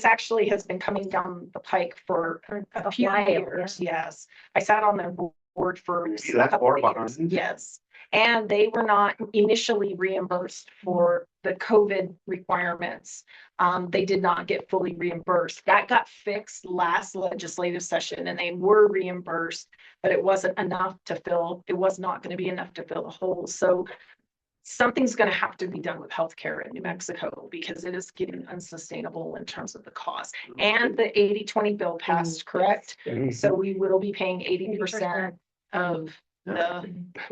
actually has been coming down the pike for a few years. Yes, I sat on their board for a couple of years. Yes, and they were not initially reimbursed for the COVID requirements. They did not get fully reimbursed. That got fixed last legislative session, and they were reimbursed, but it wasn't enough to fill. It was not going to be enough to fill the hole. So something's going to have to be done with healthcare in New Mexico, because it is getting unsustainable in terms of the cost. And the 80-20 bill passed, correct? So we will be paying 80% of the,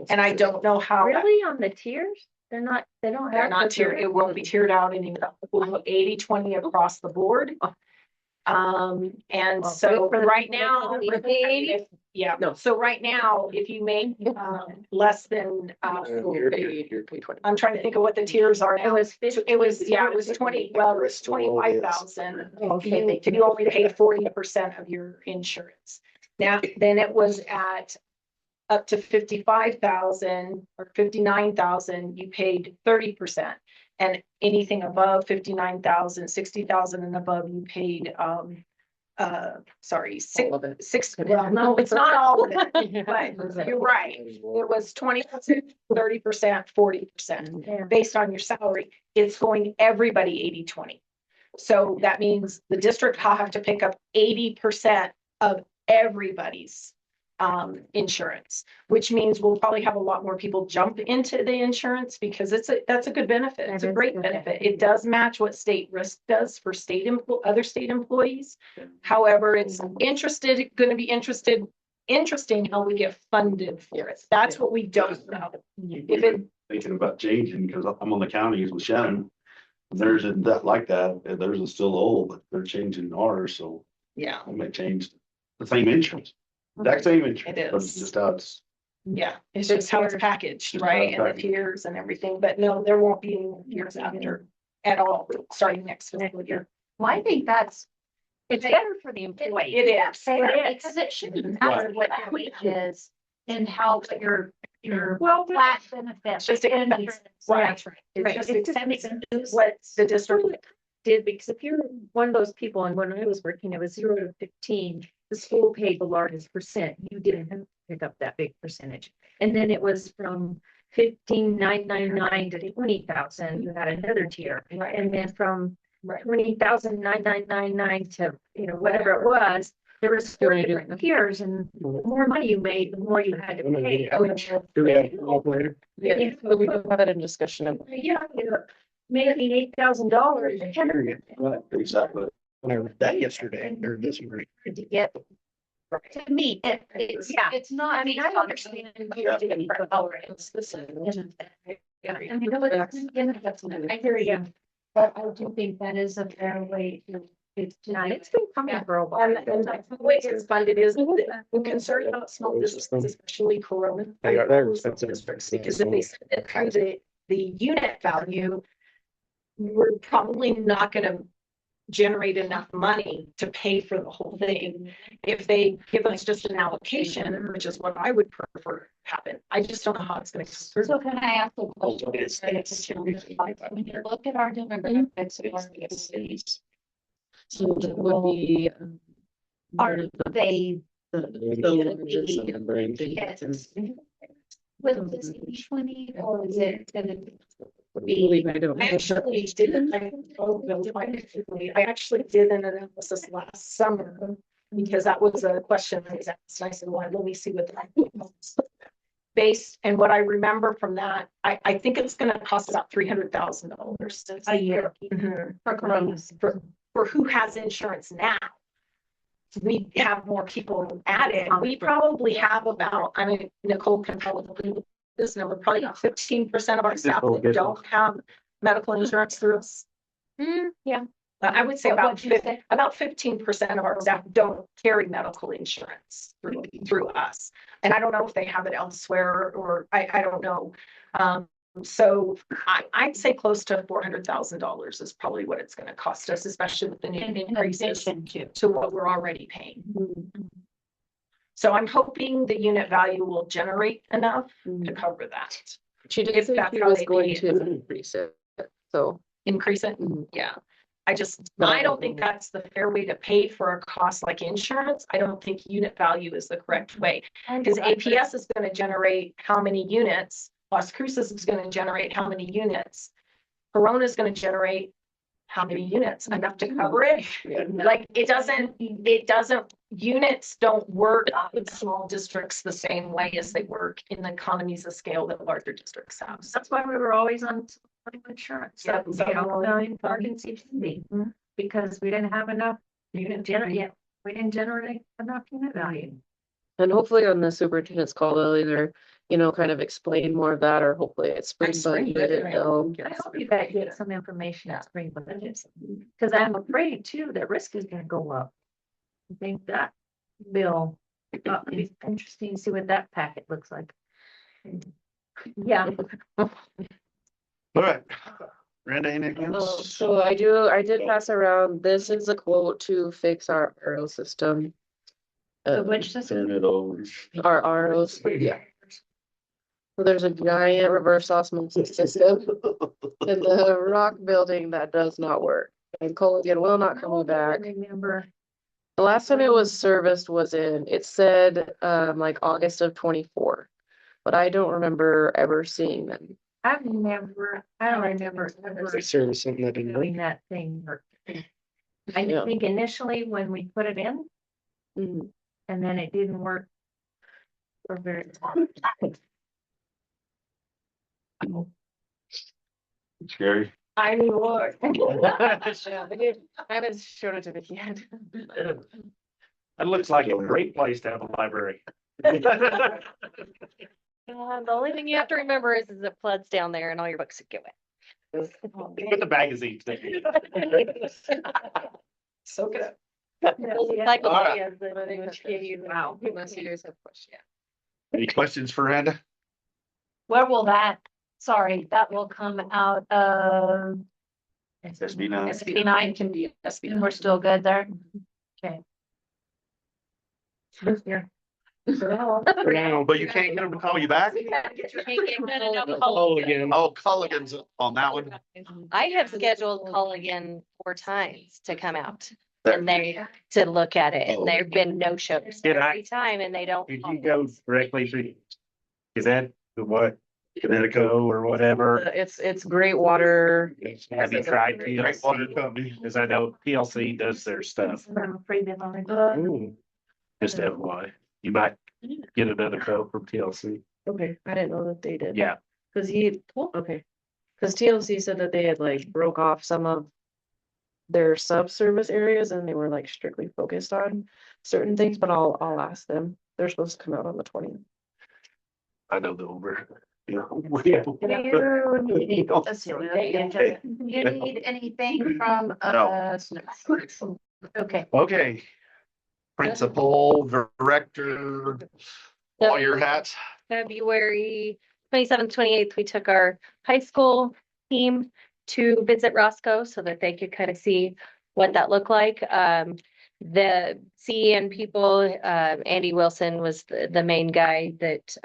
and I don't know how. Really, on the tiers? They're not tiered. It won't be tiered out anymore. We'll go 80-20 across the board. And so right now, yeah, No. so right now, if you make less than, I'm trying to think of what the tiers are now. It was 20, well, it was 25,000. You only pay 40% of your insurance. Now, then it was at up to 55,000 or 59,000, you paid 30%. And anything above 59,000, 60,000 and above, you paid, six, well, no, it's not all of it, but you're right. It was 20%, 30%, 40%, based on your salary. It's going everybody 80-20. So that means the district will have to pick up 80% of everybody's insurance, which means we'll probably have a lot more people jump into the insurance, because that's a good benefit. It's a great benefit. It does match what state risk does for other state employees. However, it's going to be interesting how we get funded for it. That's what we don't know. Thinking about changing, because I'm on the counties with Shannon. Theirs isn't that like that. Theirs is still old, but they're changing ours, so Yeah, I may change the same insurance. Exact same insurance, It but is. it's just how it's. yeah. It's just how it's packaged, Just how right? it's And the packaged. tiers and everything. But no, there won't be any tiers after at all, starting next fiscal year. Well, I think it's better for the employee. It is. Because it shouldn't matter what the wage is. in how your Well, flat benefits. just to and right, right. It's Right. just It's extending just- what the district Did, because if you're one of those people, and when I was working, it was 0 to 15, the school paid the largest percent. You didn't have to pick up that big percentage. And then it was from 15,999 to 20,000, you had another tier. Right. And then from Right. 20,999 to, whatever it was, there was 4 different tiers, and the more money you made, the more you had to pay. Do we have a operator? Yeah, so we don't have that in discussion. Yeah, maybe $8,000 Exactly. When I read that yesterday, or this morning. to get. To me, it's not. I mean, I understand. Yeah. I hear you, but I do think that is a fair way to. It's been coming for a while. And the way it's funded is we're concerned about small businesses, especially Corona. They are- they're expensive. Districts, because if they spend it through the unit value, we're probably not gonna generate enough money to pay for the whole thing. If they give us just an allocation, which is what I would prefer happen, I just don't know how it's gonna. So can I ask a question? When you look at our demographics of our cities, So that would be. are they Yes. with this 20 or is it gonna Believe I don't. I actually did, I actually did an analysis last summer, because that was a question I was asked, and I said, well, let me see what the. Based, and what I remember from that, I think it's gonna cost about $300,000 a year Mhm. for coronas? For who has insurance now. We have more people added. We probably have about, I mean, Nicole can probably do this number, probably about 15% of our staff that don't have medical insurance through us. Yeah. I would say What about would you say? about 15% of our staff don't carry medical insurance through us. And I don't know if they have it elsewhere, or I don't know. So I'd say close to $400,000 is probably what it's gonna cost us, especially with the new increases to what we're already paying. So I'm hoping the unit value will generate enough to cover that. She did If say that's she how was they going pay to it. increase it, so. Increase it, Mhm. yeah. But I don't think that's the fair way to pay for a cost like insurance. I don't think unit value is the correct way. Because APS is gonna generate how many units, Las Cruces is gonna generate how many units. Corona is gonna generate how many units, enough to cover it. Like, it doesn't, units don't work in small districts the same way as they work in the economies of scale that larger districts have. That's why we were always on insurance. Yeah, Because we didn't have enough. We didn't generate enough unit value. And hopefully on the superintendent's call, they'll either, kind of explain more of that, or hopefully it's spring Spring budget, budget, they'll. I hope you guys get some information at spring budget, because I'm afraid too that risk is gonna go up. I think that bill, it's interesting to see what that packet looks like. Yeah. All right. Brenda, anything Oh, else? so I did pass around, this is a quote to fix our RO system. Which system? Turn it over. Our ROs, yeah. So there's a giant reverse osmosis system in the rock building that does not work. And Colgan will not come back. Remember. The last time it was serviced was it said, like August of 24. But I don't remember ever seeing them. I don't remember ever Service something that didn't work. doing that thing. I Yeah. think initially when we put it in, Mhm. and then it didn't work for very long. Scary. I mean, Lord. I haven't shown it to Vicky yet. That looks like a great place to have a library. Uh, The only thing you have to remember is it floods down there and all your books get wet. Put the magazines there. Soak it up. Wow, unless you guys have questions. Any questions for Randa? Where will that, that will come out of SB9. SB9? Can be SB. And we're still good there? Okay. This year. For now, but you can't get them to call you back? Oh, again. Oh, Culligan's on that one. I have scheduled Culligan 4 times to come out There. and they, to look at it. Oh. And there've been no shows Did I- every time and they don't. Did you go directly through? Is that the what? Connecticut or whatever? It's great water. Have you tried Great water PLC? company. Cause I know PLC does their stuff. I'm afraid they've already. Ooh, Just FYI, you might get another quote from TLC. Okay, I didn't know that they did. Yeah, Cause okay. Cause TLC said that they had like broke off some of their subservice areas and they were like strictly focused on certain things, but I'll ask them. They're supposed to come out on the 20th. I know the Uber. Yeah. Let's see, you need anything from us? Okay. Okay. Principal, director, all your hats. February 27th, 28th, we took our high school team to visit Roscoe so that they could kind of see what that looked like. The CEN people, Andy Wilson was the main guy that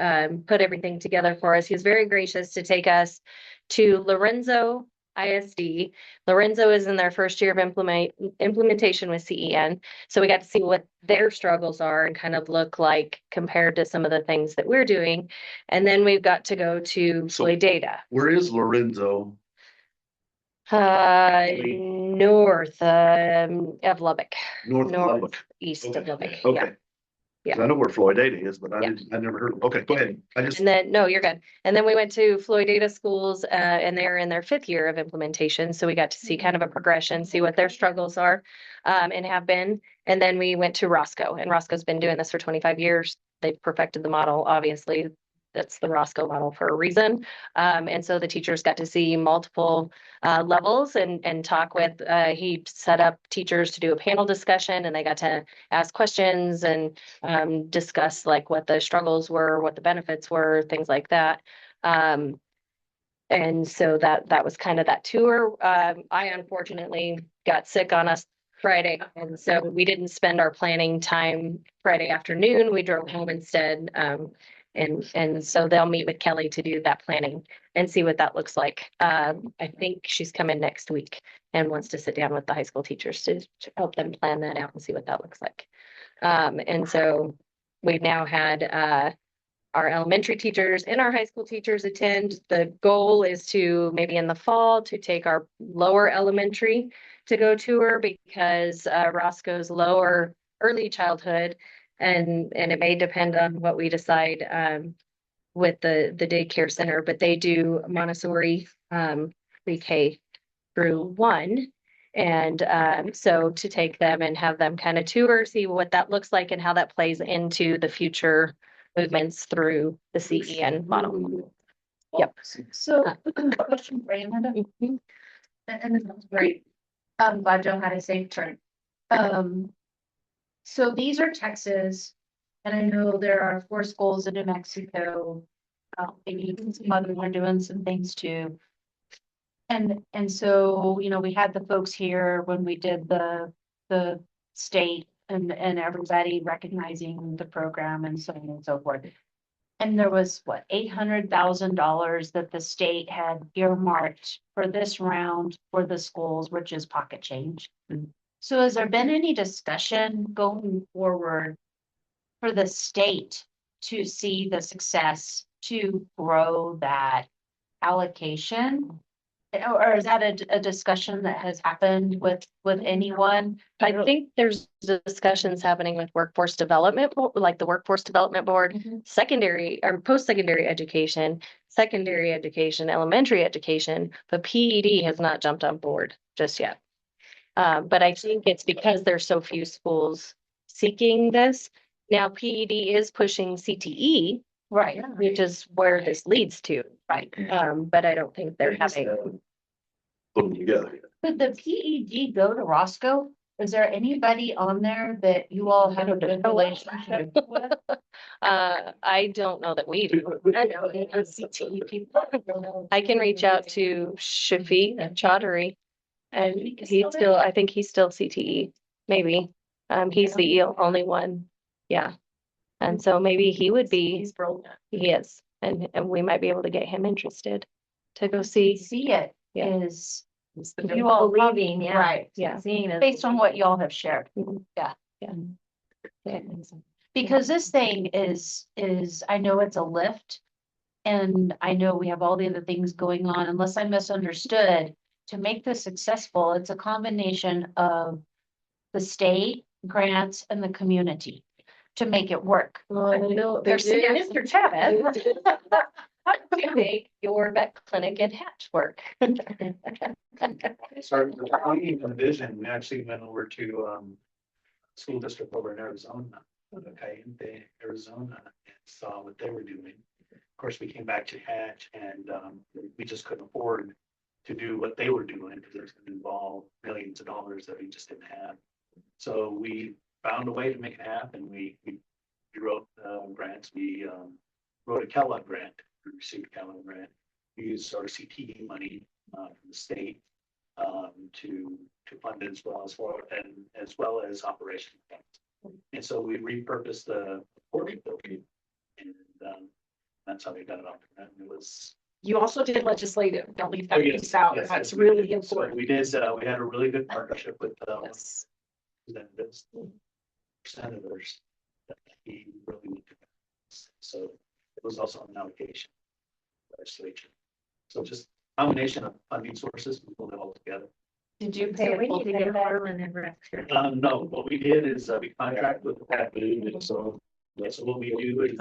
put everything together for us. He was very gracious to take us to Lorenzo ISD. Lorenzo is in their first year of implementation with CEN. So we got to see what their struggles are and kind of look like compared to some of the things that we're doing. And then we've got to go to Floyd Data. Where is Lorenzo? North of Lubbock, North of Lubbock. east of Lubbock. Yeah. Okay. Yeah. I know where Floyd Data is, but Yeah. I never heard. Okay, go ahead. And then, no, you're good. And then we went to Floyd Data schools, and they're in their 5th year of implementation. So we got to see kind of a progression, see what their struggles are, and have been. And then we went to Roscoe, and Roscoe's been doing this for 25 years. They've perfected the model, obviously. That's the Roscoe model for a reason. And so the teachers got to see multiple levels and talk with, he set up teachers to do a panel discussion and they got to ask questions and discuss like what the struggles were, what the benefits were, things like that. And so that was kind of that tour. I unfortunately got sick on us Friday, and so we didn't spend our planning time Friday afternoon. We drove home instead. And so they'll meet with Kelly to do that planning and see what that looks like. I think she's coming next week and wants to sit down with the high school teachers to help them plan that out and see what that looks like. And so we've now had our elementary teachers and our high school teachers attend. The goal is to maybe in the fall to take our lower elementary to go tour because Roscoe's lower early childhood and it may depend on what we decide with the daycare center, but they do Montessori pre-K through 1. And so to take them and have them kind of tour, see what that looks like and how that plays into the future movements through the CEN model. Yep. So, question for you, Amanda. And this is great. I'm glad Joe had a safe turn. So these are Texas, and I know there are 4 schools in New Mexico. Maybe some others are doing some things too. And so, you know, we had the folks here when we did the state and everybody recognizing the program and so on and so forth. And there was what, $800,000 that the state had earmarked for this round for the schools, which is pocket change. So has there been any discussion going forward for the state to see the success to grow that allocation? Or is that a discussion that has happened with anyone? I think there's discussions happening with workforce development, like the workforce development board, secondary or post-secondary education, secondary education, elementary education, but PED has not jumped on board just yet. But I think it's because there's so few schools seeking this. Now PED is pushing CTE, Right. which is where this leads to. Right. But I don't think they're having. Put them together. Could the PED go to Roscoe? Is there anybody on there that you all have a good relationship with? I don't know that we do. I know CTE people. I can reach out to Shafiq Chaudhary. And he's still, I think he's still CTE, maybe. He's the only one. Yeah. And so maybe he would be, He's brilliant. he is, and we might be able to get him interested to go see. See it Yeah. is, You you all believing, yeah. right, Yeah. Seeing it. based on what y'all have shared. Yeah. Because this thing is, I know it's a lift. And I know we have all the other things going on, unless I misunderstood, to make this successful, it's a combination of the state grants and the community to make it work. Well, I know they There's did. Mr. Chavez. To make your vet clinic and hatch work. Sorry, the county and vision, we actually went over to, school district over in Arizona, Cayente, Arizona, and saw what they were doing. Of course, we came back to Hatch and, we just couldn't afford to do what they were doing because it was gonna involve millions of dollars that we just didn't have. So we found a way to make it happen. We wrote, grants. We, wrote a Kellogg grant. We received a Kellogg grant. We used our CPE money, from the state, to fund it as well as operation funds. And so we repurposed the Portage building, and that's how we got it off the ground. It was. You also did legislative, don't leave Oh, that yes, piece out, yes, that's yes, we really did. So important. we did, we had a really good partnership with Yes. representatives, senators that he really looked at. So it was also an allocation legislature. So just combination of funding sources, we pulled it all together. Did you So pay we a full need to get payback? Harlan and Rex here. No, what we did is we contracted with Pat Boone, and so that's what we do is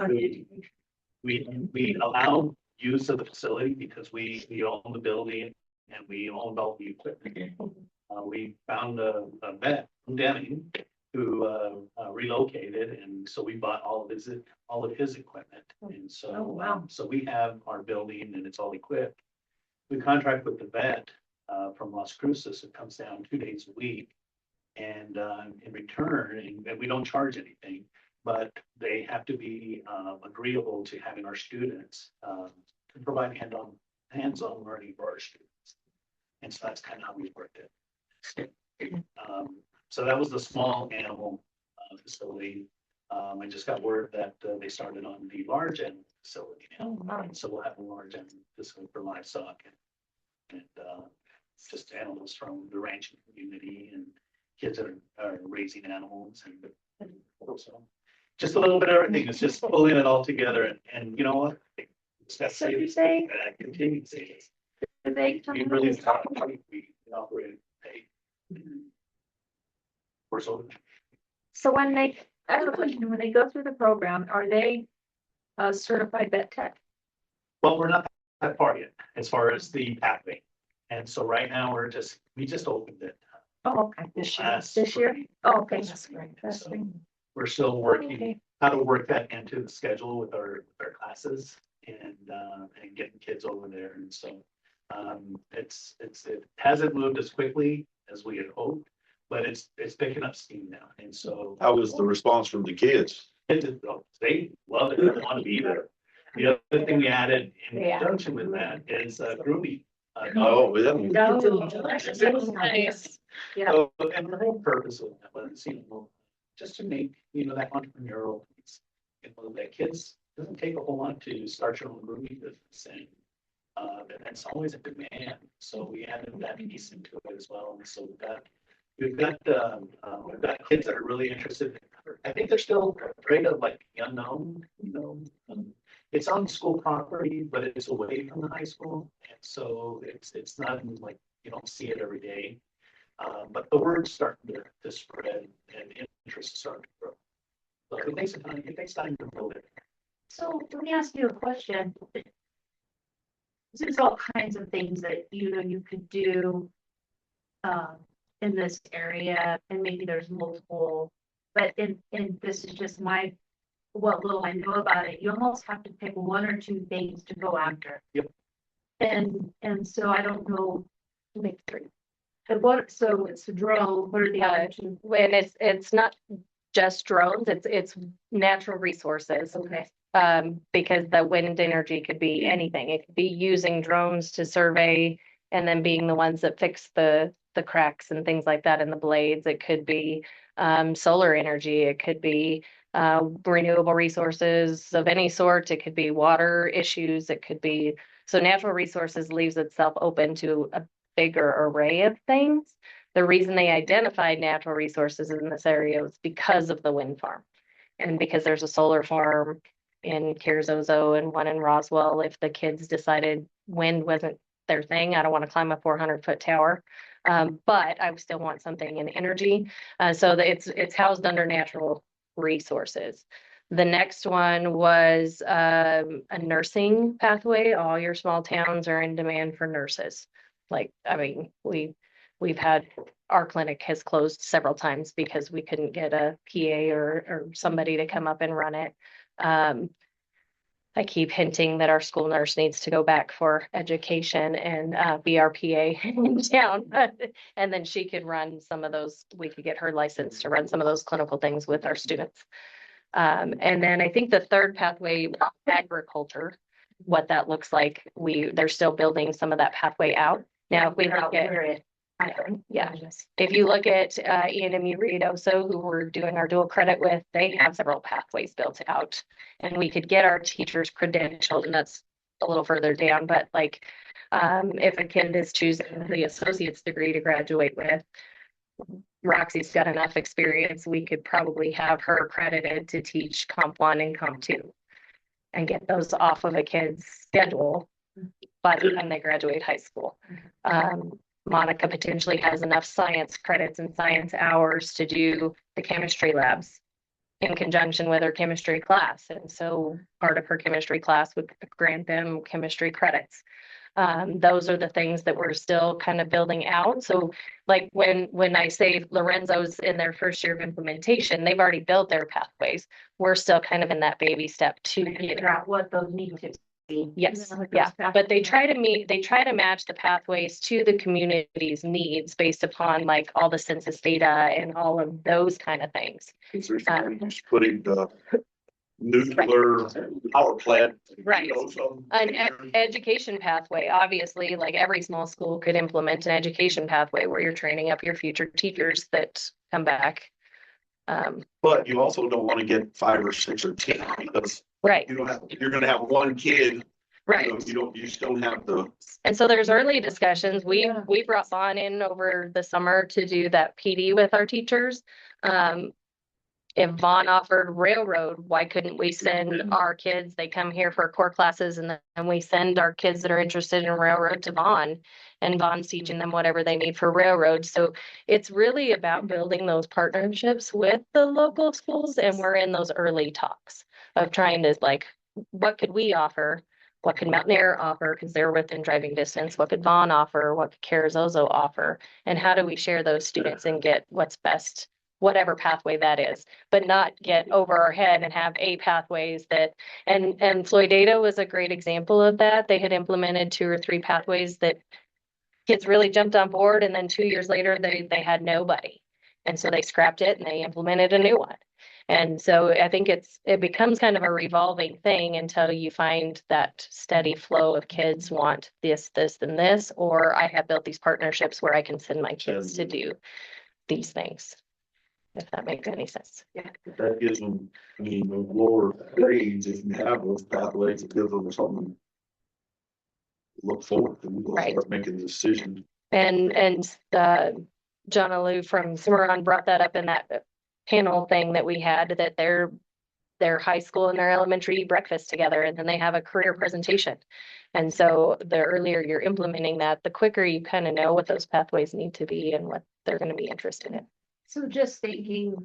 we allow use of the facility because we own the building and we owned all the equipment. We found a vet from Deming who relocated, and so we bought all of his equipment. And so, Oh, wow. So we have our building and it's all equipped. We contract with the vet from Las Cruces. It comes down 2 days a week. And in return, and we don't charge anything, but they have to be agreeable to having our students to provide hands-on learning for our students. And so that's kind of how we worked it. So that was the small animal facility. I just got word that they started on the large end facility now. And so we'll have a large end facility for livestock and just animals from the ranching community and kids that are raising animals and so just a little bit of everything. It's just pulling it all together and you know what? So you say, Continue to say this. they come. We really we operate pay. We're so. So when they, I have a question, when they go through the program, are they certified vet tech? Well, we're not that far yet as far as the pathway. And so right now we just opened it. Oh, okay. This year. last This year? spring. Oh, okay. That's great. That's So great. we're still Okay. working how to work that into the schedule with our classes and getting kids over there. And so it hasn't moved as quickly as we had hoped, but it's picking up steam now. And so How was the response from the kids? they love it. They want to be there. The other thing we added in conjunction with that is grooming. Oh, yeah. Nice. Yeah. So, and the whole purpose of that was, just to make, that entrepreneurial piece. That kids, doesn't take a whole lot to start your own grooming business and that's always a demand. So we added that piece into it as well. And so we've got kids that are really interested. I think they're still afraid of like the unknown, it's on school property, but it's away from the high school. And so it's not like you don't see it every day. But the word's starting to spread and interest is starting to grow. So it takes time to build it. So let me ask you a question. There's all kinds of things that you could do in this area, and maybe there's multiple, but in this is just what little I know about it. You almost have to pick one or two things to go after. Yep. And so I don't know to make three. And so it's a drone. What are the other two? When it's not just drones, it's natural resources. Okay. Because the wind energy could be anything. It could be using drones to survey and then being the ones that fix the cracks and things like that in the blades. It could be solar energy. It could be renewable resources of any sort. It could be water issues. It could be, so natural resources leaves itself open to a bigger array of things. The reason they identified natural resources in this area was because of the wind farm. And because there's a solar farm in Carrizozo and one in Roswell, if the kids decided wind wasn't their thing, I don't want to climb a 400-foot tower. But I still want something in energy. So that it's housed under natural resources. The next one was a nursing pathway. All your small towns are in demand for nurses. Like, I mean, we've had, our clinic has closed several times because we couldn't get a PA or somebody to come up and run it. I keep hinting that our school nurse needs to go back for education and be our PA in town. And then she could run some of those, we could get her license to run some of those clinical things with our students. And then I think the third pathway, agriculture, what that looks like, they're still building some of that pathway out. Now, if we look at, yeah, if you look at E&M Reed also, who we're doing our dual credit with, they have several pathways built out, and we could get our teachers credentialed, and that's a little further down. But like, if a kid is choosing the associate's degree to graduate with, Roxy's got enough experience, we could probably have her accredited to teach Comp 1 and Comp 2 and get those off of a kid's schedule by the time they graduate high school. Monica potentially has enough science credits and science hours to do the chemistry labs in conjunction with her chemistry class. And so part of her chemistry class would grant them chemistry credits. Those are the things that we're still kind of building out. So like when I say Lorenzo's in their first year of implementation, they've already built their pathways. We're still kind of in that baby step to figure out what those need to be. Yes, yeah, but they try to match the pathways to the community's needs based upon like all the census data and all of those kind of things. Is there just putting the nuclear power plant? Right. An education pathway, obviously, like every small school could implement an education pathway where you're training up your future teachers that come back. But you also don't want to get 5 or 6 or 10 because right. You're going to have one kid. Right. You just don't have the. And so there's early discussions. We brought Vaughn in over the summer to do that PD with our teachers. If Vaughn offered railroad, why couldn't we send our kids? They come here for core classes and then we send our kids that are interested in railroad to Vaughn, and Vaughn's teaching them whatever they need for railroad. So it's really about building those partnerships with the local schools. And we're in those early talks of trying to like, what could we offer? What could Mountain Air offer? Because they're within driving distance. What could Vaughn offer? What could Carrizozo offer? And how do we share those students and get what's best, whatever pathway that is, but not get over our head and have pathways that, and Floydada was a great example of that. They had implemented 2 or 3 pathways that kids really jumped on board. And then 2 years later, they had nobody. And so they scrapped it and they implemented a new one. And so I think it becomes kind of a revolving thing until you find that steady flow of kids want this, and this, or I have built these partnerships where I can send my kids to do these things. If that makes any sense. Yeah. That gives them, I mean, the lower grades, if you have those pathways, it gives them something to look forward to. We'll start making decisions. And John Alou from Cimarron brought that up in that panel thing that we had, that their high school and their elementary eat breakfast together, and then they have a career presentation. And so the earlier you're implementing that, the quicker you kind of know what those pathways need to be and what they're going to be interested in. So just thinking,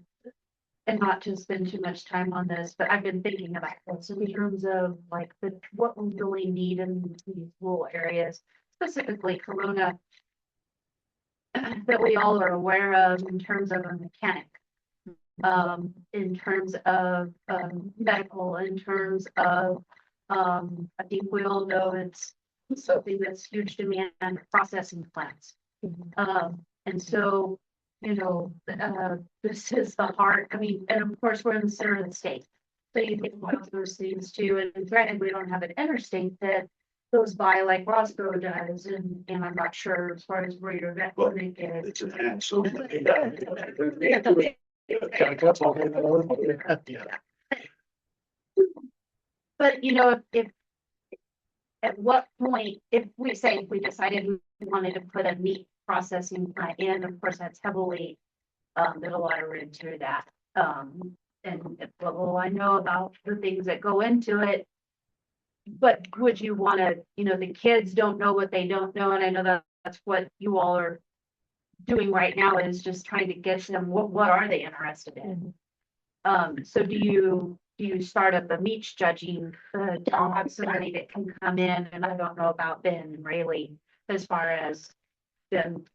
and not to spend too much time on this, but I've been thinking about this in terms of like what we really need in these rural areas, specifically Corona, that we all are aware of in terms of a mechanic, in terms of medical, in terms of I think we all know it's something that's huge demand, processing plants. And so, you know, this is the heart. I mean, and of course, we're in the center of the state. So you think about those things too. And granted, we don't have an interstate that goes by like Roscoe does. And I'm not sure as far as where your vet clinic is. It's an absolute. But if at what point, if we decided we wanted to put a meat processing plant in, of course, that's heavily, there's a lot of room to that. Well, I know about the things that go into it. But would you wanna, the kids don't know what they don't know, and I know that's what you all are doing right now, is just trying to get them, what are they interested in? So do you start up a meat judging, have somebody that can come in, and I don't know about Ben and Rayleigh as far as them,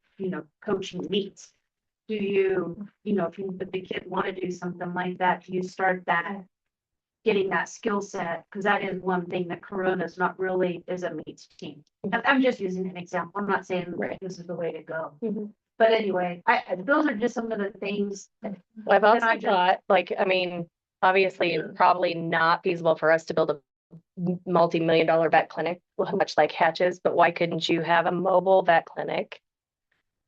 coaching meats. Do you, if the kid want to do something like that, do you start that, getting that skill set? Because that is one thing that Corona's not really is a meats team. I'm just using an example. I'm not saying this is the way to go. But anyway, those are just some of the things. I've that also thought, obviously, it's probably not feasible for us to build a multi-million-dollar vet clinic, much like Hatches, but why couldn't you have a mobile vet clinic?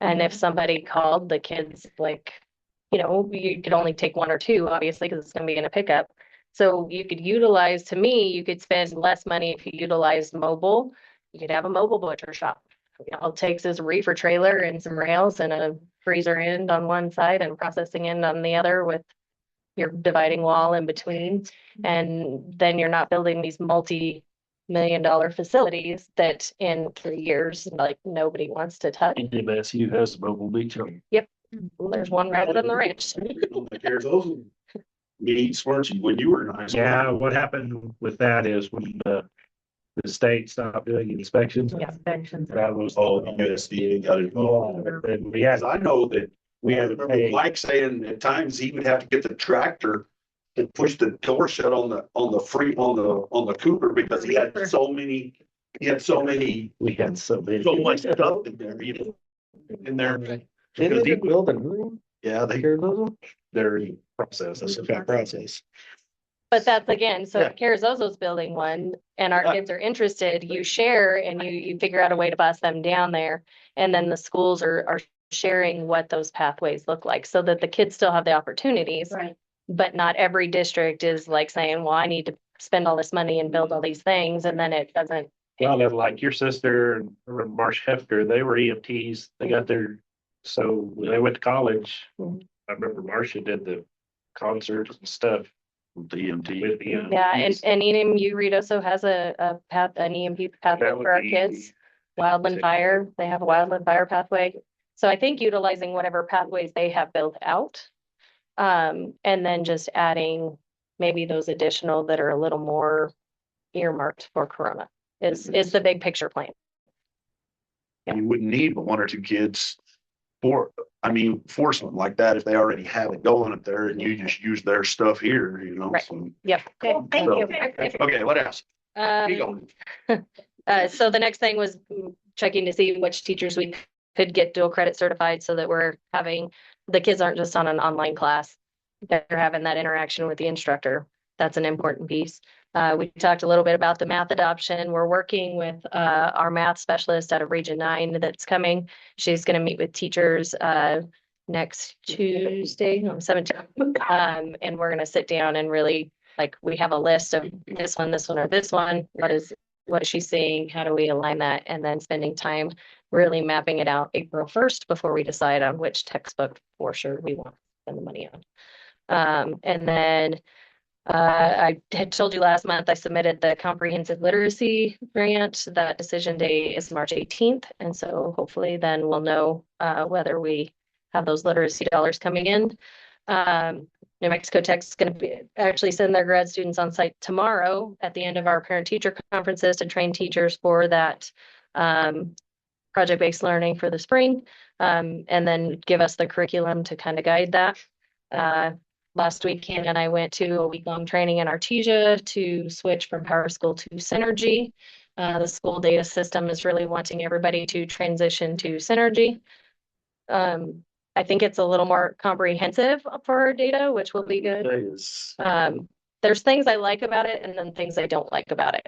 And if somebody called, the kids, you could only take one or two, obviously, because it's going to be in a pickup. So you could utilize, to me, you could spend less money if you utilized mobile. You could have a mobile butcher shop. All it takes is a reefer trailer and some rails and a freezer end on one side and processing end on the other, with your dividing wall in between. And then you're not building these multi-million-dollar facilities that in 3 years, nobody wants to touch. MSU has a mobile meat shop. Yep. There's one right on the ranch. Here's those meats, weren't you, when you were in high school? Yeah, what happened with that is when the state stopped doing inspections. Inspections. That was Oh, the USDA got involved. And we had, Because I know that we I had to remember pay. Mike saying at times he would have to get the tractor to push the door shut on the Cooper, because he had so many, We had so many. so much stuff in there, in there. Because deep building, Yeah, their process, that's a fact process. But that's again, so Yeah. if Carrizozo's building one and our kids are interested, you share and you figure out a way to bus them down there. And then the schools are sharing what those pathways look like, so that the kids still have the opportunities. Right. But not every district is like saying, well, I need to spend all this money and build all these things, and then it doesn't. Well, they're like your sister and Marsh Hefker, they were EMTs, they got their, so when they went to college, I remember Marcia did the concerts and stuff. the EMT. With the, Yeah, and EMU Reed also has an EMP pathway That would for our be- kids. Wildland Fire, they have a Wildland Fire pathway. So I think utilizing whatever pathways they have built out. And then just adding maybe those additional that are a little more earmarked for Corona is the big picture plan. You wouldn't need but one or two kids for something like that if they already have it going up there and you just use their stuff here, Right. so. Yep. Cool, thank So- you. Okay, what else? Keep Um, going. so the next thing was checking to see which teachers we could get dual credit certified, so that we're having, the kids aren't just on an online class. They're having that interaction with the instructor. That's an important piece. We talked a little bit about the math adoption. We're working with our math specialist out of Region 9 that's coming. She's going to meet with teachers next Tuesday, no, 17th. And we're going to sit down and really, we have a list of this one, or this one. What is she seeing? How do we align that? And then spending time really mapping it out April 1st before we decide on which textbook for sure we want to spend the money on. And then I had told you last month, I submitted the comprehensive literacy grant. That decision day is March 18th. And so hopefully then we'll know whether we have those literacy dollars coming in. New Mexico Tech's going to actually send their grad students on site tomorrow at the end of our parent teacher conferences to train teachers for that project-based learning for the spring, and then give us the curriculum to kind of guide that. Last week, Hannah and I went to a week-long training in Artesia to switch from PowerSchool to Synergy. The school data system is really wanting everybody to transition to Synergy. I think it's a little more comprehensive for our data, which will be good. There's things I like about it and then things I don't like about it.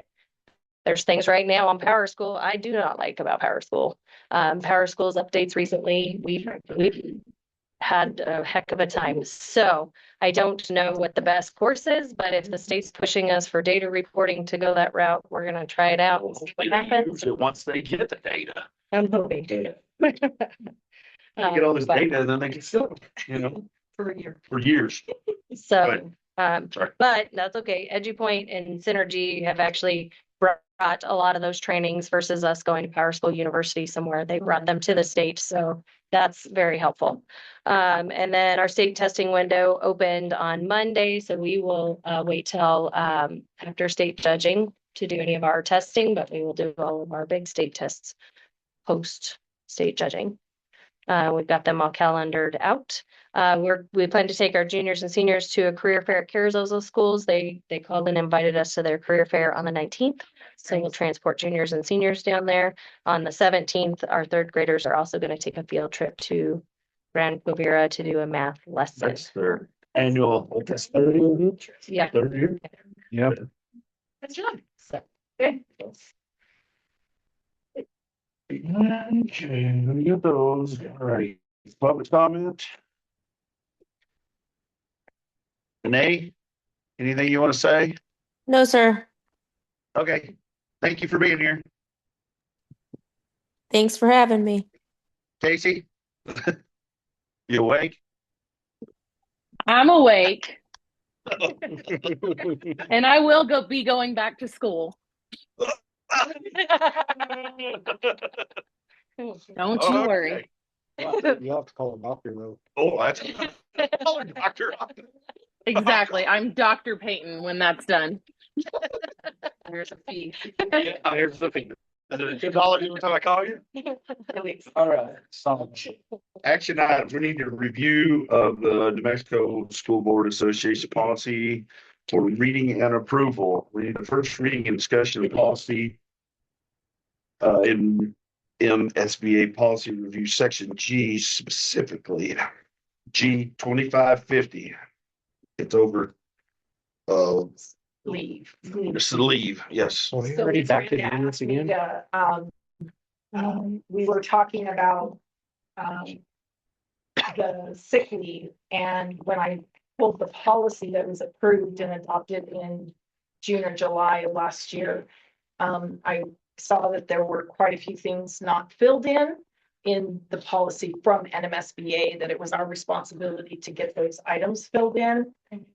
There's things right now on PowerSchool I do not like about PowerSchool. PowerSchool's updates recently, we've had a heck of a time. So I don't know what the best course is, but if the state's pushing us for data reporting to go that route, we're gonna try it out. See what happens. Once they get the data, I'm hoping. get all this data, then they can still, For a year. for years. So, Sorry. but that's okay. EduPoint and Synergy have actually brought a lot of those trainings versus us going to Power School University somewhere. They brought them to the state, so that's very helpful. And then our state testing window opened on Monday, so we will wait till after state judging to do any of our testing, but we will do all of our big state tests post state judging. We've got them all calendared out. We plan to take our juniors and seniors to a career fair at Carrizozo schools. They called and invited us to their career fair on the 19th. So we'll transport juniors and seniors down there. On the 17th, our third graders are also going to take a field trip to Grand Quivira to do a math lesson. That's their annual. Yeah. Third year. Yeah. That's right. So, Okay. Okay, let me get those. All right. Public comment? Renee, anything you want to say? No, sir. Okay, thank you for being here. Thanks for having me. Casey? You awake? I'm awake and I will be going back to school. Don't you worry. You have to call a doctor though. Oh, that's. Oh, doctor. Exactly. I'm Dr. Peyton when that's done. there's a fee. Here's the thing. $2 every time I call you? All right. So, action items, we need a review of the New Mexico School Board Association policy for reading and approval. We need the first reading and discussion of policy in MSBA policy review section G, specifically G 2550. It's over Leave. it's the leave, yes. So we So already it's back to right doing this again? Yeah, we were talking about, the sick leave, and when I pulled the policy that was approved and adopted in June or July of last year, I saw that there were quite a few things not filled in the policy from NMSBA, that it was our responsibility to get those items filled in.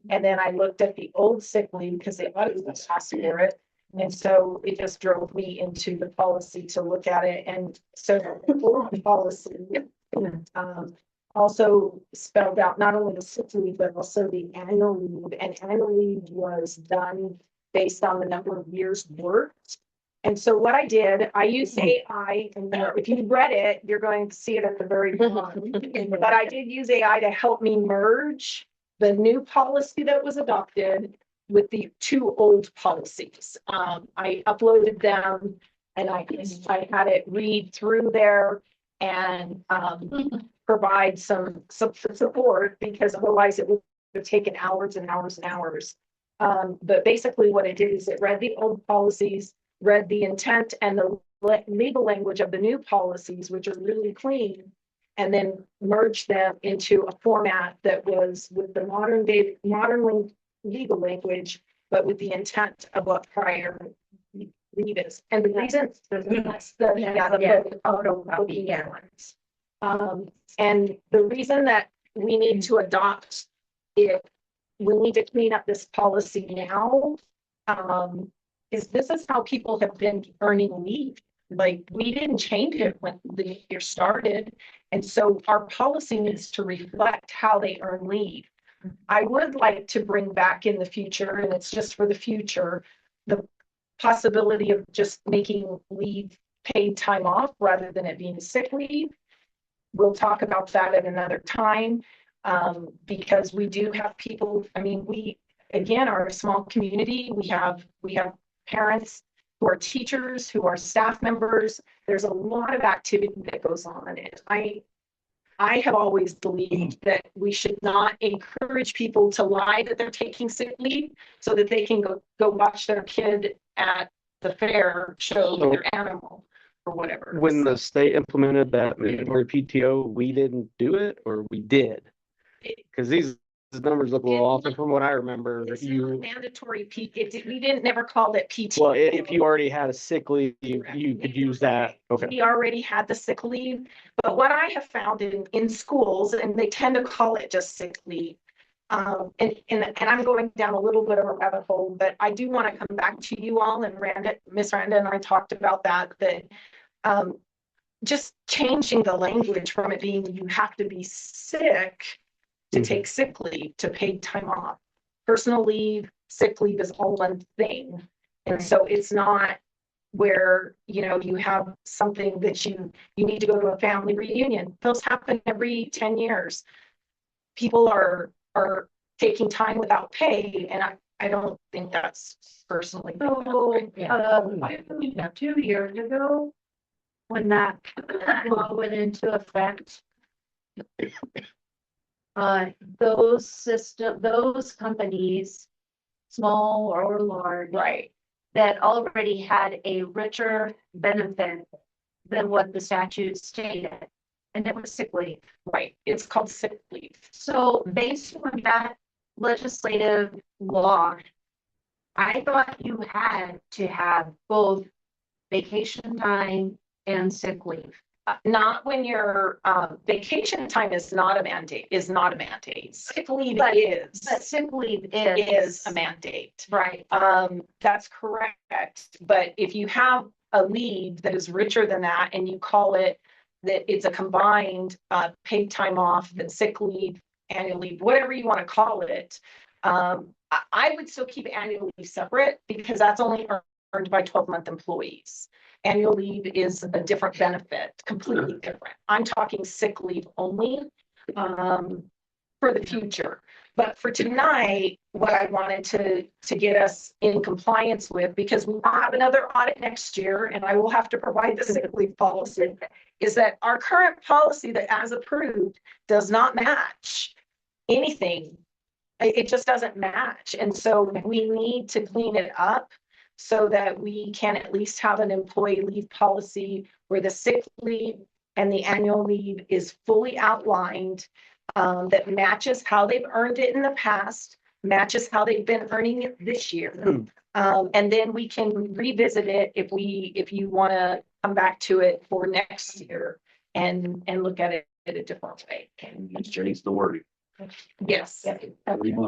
And then I looked at the old sick leave because the audit was asked for it. And so it just drove me into the policy to look at it. And so the old policy also spelled out not only the sick leave, but also the annual leave. And annual leave was done based on the number of years worked. And so what I did, I used AI, and if you read it, you're going to see it at the very bottom. But I did use AI to help me merge the new policy that was adopted with the two old policies. I uploaded them and I had it read through there and provide some support, because otherwise it would have taken hours and hours and hours. But basically what it did is it read the old policies, read the intent and the legal language of the new policies, which are really clean, and then merged them into a format that was with the modern legal language, but with the intent of what prior leave is. And the reason and the reason that we need to adopt it, we need to clean up this policy now, is this is how people have been earning leave. Like, we didn't change it when the year started. And so our policy needs to reflect how they earn leave. I would like to bring back in the future, and it's just for the future, the possibility of just making leave paid time off rather than it being sick leave. We'll talk about that at another time, because we do have people, I mean, we, again, are a small community. We have parents who are teachers, who are staff members. There's a lot of activity that goes on. And I have always believed that we should not encourage people to lie that they're taking sick leave so that they can go watch their kid at the fair show their animal. or whatever. When the state implemented that mandatory PTO, we didn't do it, or we did? Because these numbers look a little off, and from what I remember, It's not you, mandatory we didn't never call it PTO. well, if you already had a sick leave, you could use that. Okay. We already had the sick leave, but what I have found in schools, and they tend to call it just sick leave. And I'm going down a little bit of a rabbit hole, but I do want to come back to you all, and Miss Randa and I talked about that just changing the language from it being you have to be sick to take sick leave to paid time off. Personal leave, sick leave is all one thing. And so it's not where, you have something that you need to go to a family reunion. Those happen every 10 years. People are taking time without pay, and I don't think that's personally. About 2 years ago, when that law went into effect, those companies, small or large, Right. that already had a richer benefit than what the statute stated, and it was sick leave. Right. It's called sick leave. So based on that legislative law, I thought you had to have both vacation time and sick leave. Not when your vacation time is not a mandate. Sick leave But is sick leave is a mandate. right. That's correct. But if you have a leave that is richer than that, and you call it that it's a combined paid time off, and sick leave, annual leave, whatever you want to call it, I would still keep annual leave separate, because that's only earned by 12-month employees. Annual leave is a different benefit, completely different. I'm talking sick leave only for the future. But for tonight, what I wanted to get us in compliance with, because we will have another audit next year, and I will have to provide the sick leave policy, is that our current policy that as approved does not match anything. It just doesn't match. And so we need to clean it up so that we can at least have an employee leave policy where the sick leave and the annual leave is fully outlined, that matches how they've earned it in the past, matches how they've been earning it this year. And then we can revisit it if you want to come back to it for next year and look at it in a different way. Let's change the wording. Yes,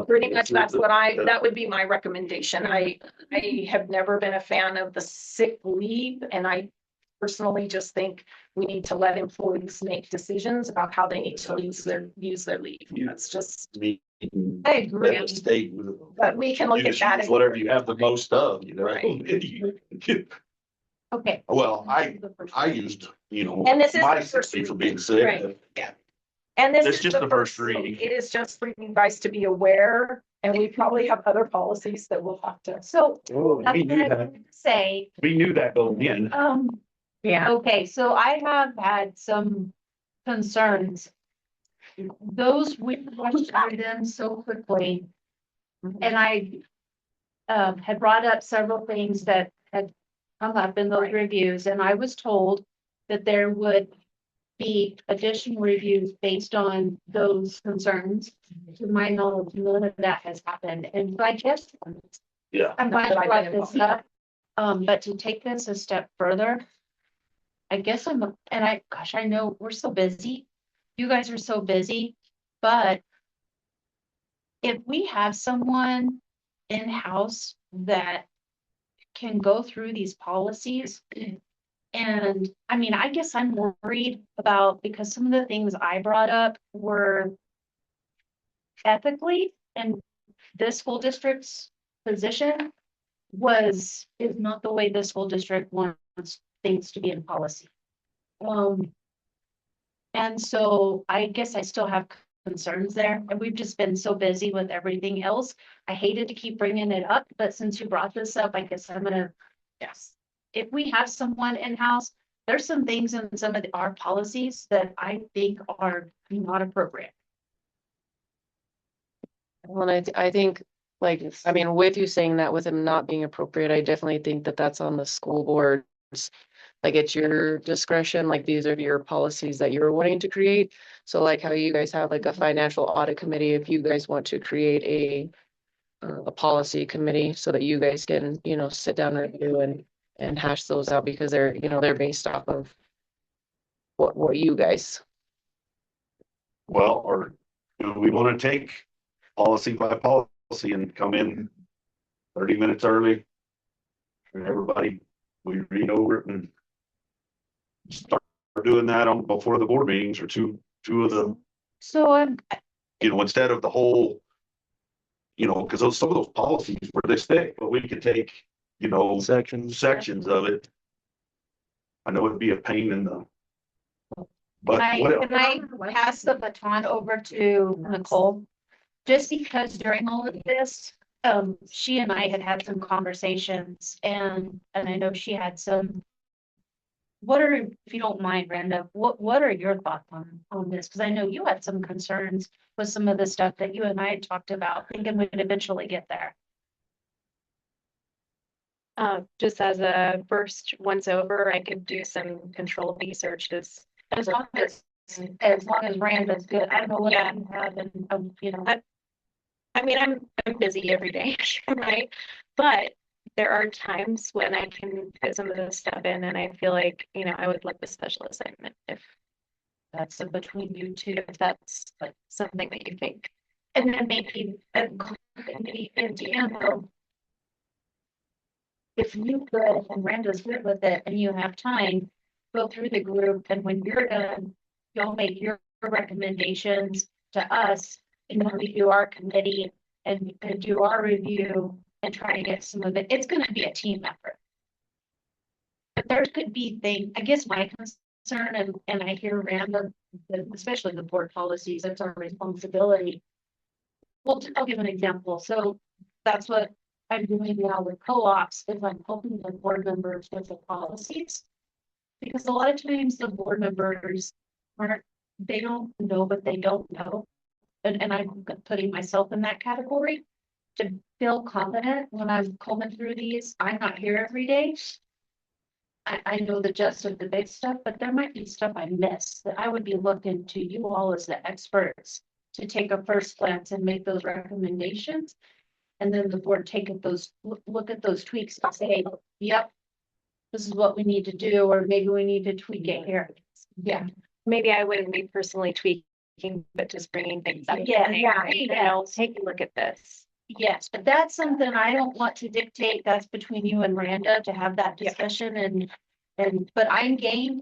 pretty much that would be my recommendation. I have never been a fan of the sick leave, and I personally just think we need to let employees make decisions about how they need to use their leave. That's just, I agree. But we can look at that. Use whatever you have the most of, Okay. Well, I used, And this is my the first sick leave for reading. being sick. Right. Yeah. And this It's is just the first reading. It is just for you guys to be aware, and we probably have other policies that we'll have to. So Oh, that's we what knew I that. wanted to say. We knew that going in. Yeah. Okay, so I have had some concerns. Those we questioned them so quickly. And I had brought up several things that had come up in those reviews, and I was told that there would be additional reviews based on those concerns. To my knowledge, none of that has happened, and I guess Yeah. I'm glad I brought this up. But to take this a step further, I guess I know we're so busy. You guys are so busy, but if we have someone in-house that can go through these policies, and I mean, I guess I'm worried about, because some of the things I brought up were ethically, and this school district's position is not the way this school district wants things to be in policy. And so I guess I still have concerns there, and we've just been so busy with everything else. I hated to keep bringing it up, but since you brought this up, I guess I'm gonna, yes. If we have someone in-house, there's some things in some of our policies that I think are not appropriate. Well, I think, like, I mean, with you saying that, with him not being appropriate, I definitely think that that's on the school board like it's your discretion, like these are your policies that you're wanting to create. So like how you guys have like a financial audit committee, if you guys want to create a policy committee so that you guys can, you know, sit down and review and hash those out because they're, you know, they're based off of what you guys. Well, or do we want to take policy by policy and come in 30 minutes early? And everybody, we read over it and start doing that on before the board meetings or two of the, So I'm, you know, instead of the whole, you know, because some of those policies were this thick, but we could take, you know, Sections. of it. I know it'd be a pain in the, but can I pass the baton over to Nicole? Just because during all of this, she and I had some conversations and I know she had some. What are, if you don't mind, Brenda, what are your thoughts on this? Because I know you had some concerns with some of the stuff that you and I had talked about, thinking we'd eventually get there. Just as a first once over, I could do some control research because As long as Branda's good, I don't know what you have and, you know. I mean, I'm busy every day, right? But there are times when I can fit some of this stuff in and I feel like, you know, I would like a special assignment if That's between you two. if that's like something that you think. And then maybe in the end, though, if you could, and Branda's good with it, and you have time, go through the group, and when you're done, you'll make your recommendations to us, and then we do our committee and do our review and try to get some of it. It's gonna be a team effort. But there could be things, I guess my concern, and I hear Randa, especially the board policies, it's our responsibility. Well, I'll give an example. So that's what I'm doing now with co-ops, is I'm helping the board members with the policies. Because a lot of times the board members they don't know what they don't know. And I'm putting myself in that category to feel confident when I'm combing through these. I'm not here every day. I know the gist of the big stuff, but there might be stuff I miss that I would be looking to you all as the experts to take a first glance and make those recommendations. And then the board look at those tweaks and say, hey, yep, this is what we need to do, or maybe we need to tweak it here. Yeah. Maybe I wouldn't be personally tweaking, but just bringing things up. Yeah, You know, take a look at this. Yes, but that's something I don't want to dictate. That's between you and Randa to have that discussion but I'm game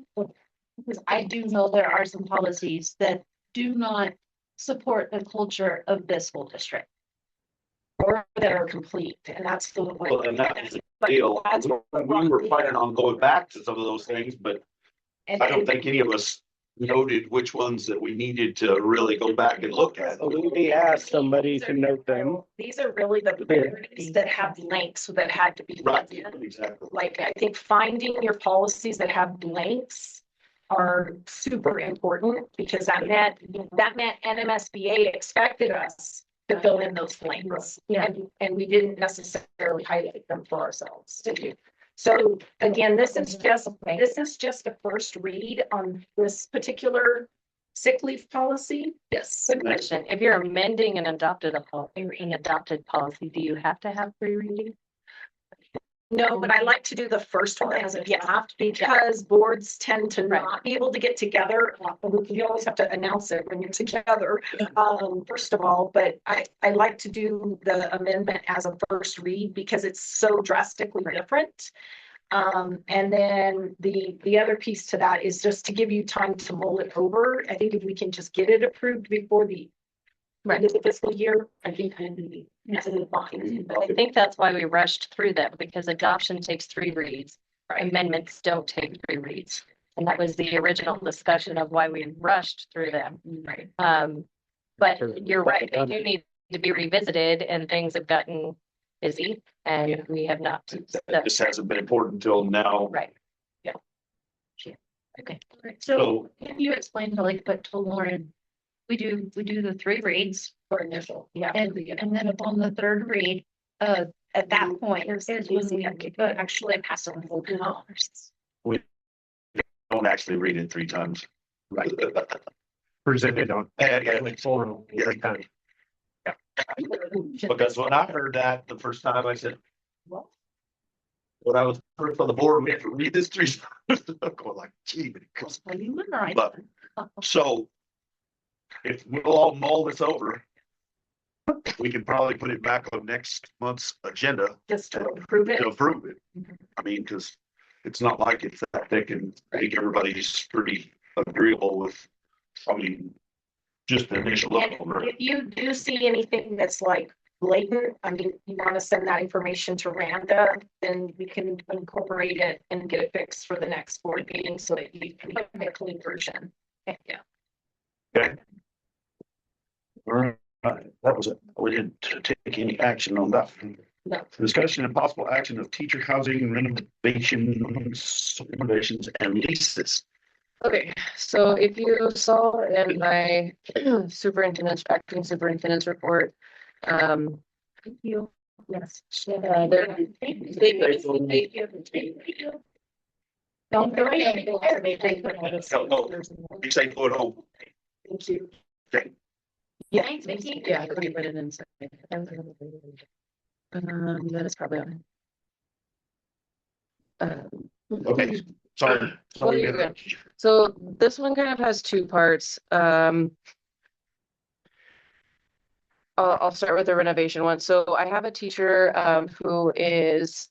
because I do know there are some policies that do not support the culture of this school district. Or that are complete, and that's the way. well, and that was the deal. We were planning on going back to some of those things, but I don't think any of us noted which ones that we needed to really go back and look at. We asked somebody to note them. These are really the priorities that have links that had to be. Right, exactly. Like, I think finding your policies that have blanks are super important because that meant NMSBA expected us to fill in those blanks. Yeah. And we didn't necessarily highlight them for ourselves to do. So again, this is just a first read on this particular sick leave policy. Yes. Good question. If you're amending an adopted policy, do you have to have free reading? No, but I like to do the first one as a draft because boards tend to not be able to get together. You always have to announce it when you're together, first of all, but I like to do the amendment as a first read because it's so drastically different. And then the other piece to that is just to give you time to mull it over. I think if we can just get it approved before the end of the fiscal year, I think kind of I think that's why we rushed through that, because adoption takes 3 reads. Amendments don't take 3 reads. And that was the original discussion of why we rushed through them. Right. But you're right, they do need to be revisited and things have gotten busy and we have not. This hasn't been important until now. Right. Yeah. Okay. So can you explain to Lauren, we do the 3 reads for initial. Yeah. And then upon the 3rd read, at that point, is when we actually pass on $4. don't actually read it 3 times. Right. Presented on. Forum. Yeah. Because when I heard that the first time, I said, what? When I was first on the board, we have to read this 3 times. I'm going like, gee, but so if we'll all mull this over, we can probably put it back on next month's agenda Just to approve it. to approve it. I mean, because it's not like it's that thick, and I think everybody's pretty agreeable with, I mean, just the initial level. And if you do see anything that's like blatant, I mean, you want to send that information to Randa, then we can incorporate it and get it fixed for the next board meeting so that you can get a clean version. Yeah. Okay. All right, that was it. We didn't take any action on that. No. Discussion and possible action of teacher housing renovations and leases. Okay, so if you saw in my acting superintendent's report, Thank you. Yes. there- Don't do it. No, you say put home. Thank you. Okay. Yeah. Thank you. yeah, let me put it in. That is probably on. Okay, sorry. Well, you're good. So this one kind of has 2 parts. I'll start with the renovation one. So I have a teacher who is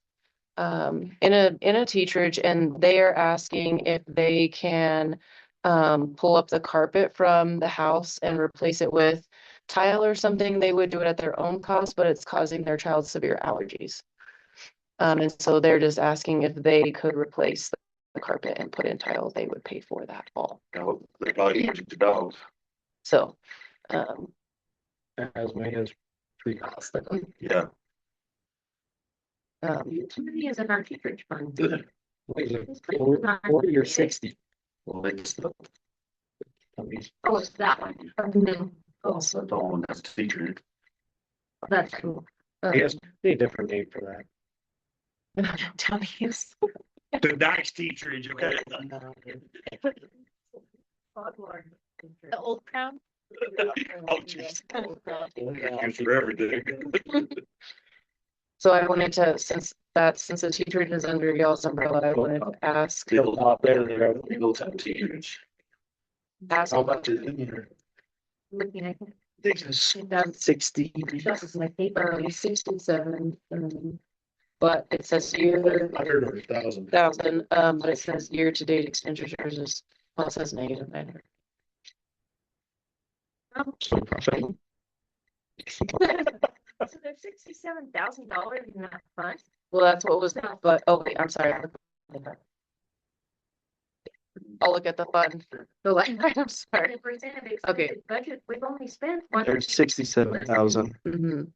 in a teacherage, and they are asking if they can pull up the carpet from the house and replace it with tile or something. They would do it at their own cost, but it's causing their child severe allergies. And so they're just asking if they could replace the carpet and put in tile. They would pay for that all. They're probably allergic to dogs. So, As my hands pretty costly. Yeah. Utility is in our teacherage fund. Good. What is it, 40 or 60? Well, it's the, Oh, it's that one. also the one that's teacher. That's cool. Yes, a different name for that. Tell me you. The nice teacherage, okay? The old crown. Oh, jeez. Thank you for everything. so I wanted to, since the teacher is under y'all's umbrella, I wanted to ask. Build up there, they're built up teachers. Ask How much is in here? Looking at It's 60. this is my paper. 67, but it says year 100,000. but it says year-to-date expenditures is, well, it says negative 900. So there's $67,000 in that fund. Well, that's what was, but, oh wait, I'm sorry. I'll look at the fund, the line item, sorry. Okay. Budget, we've only spent. There's 67,000.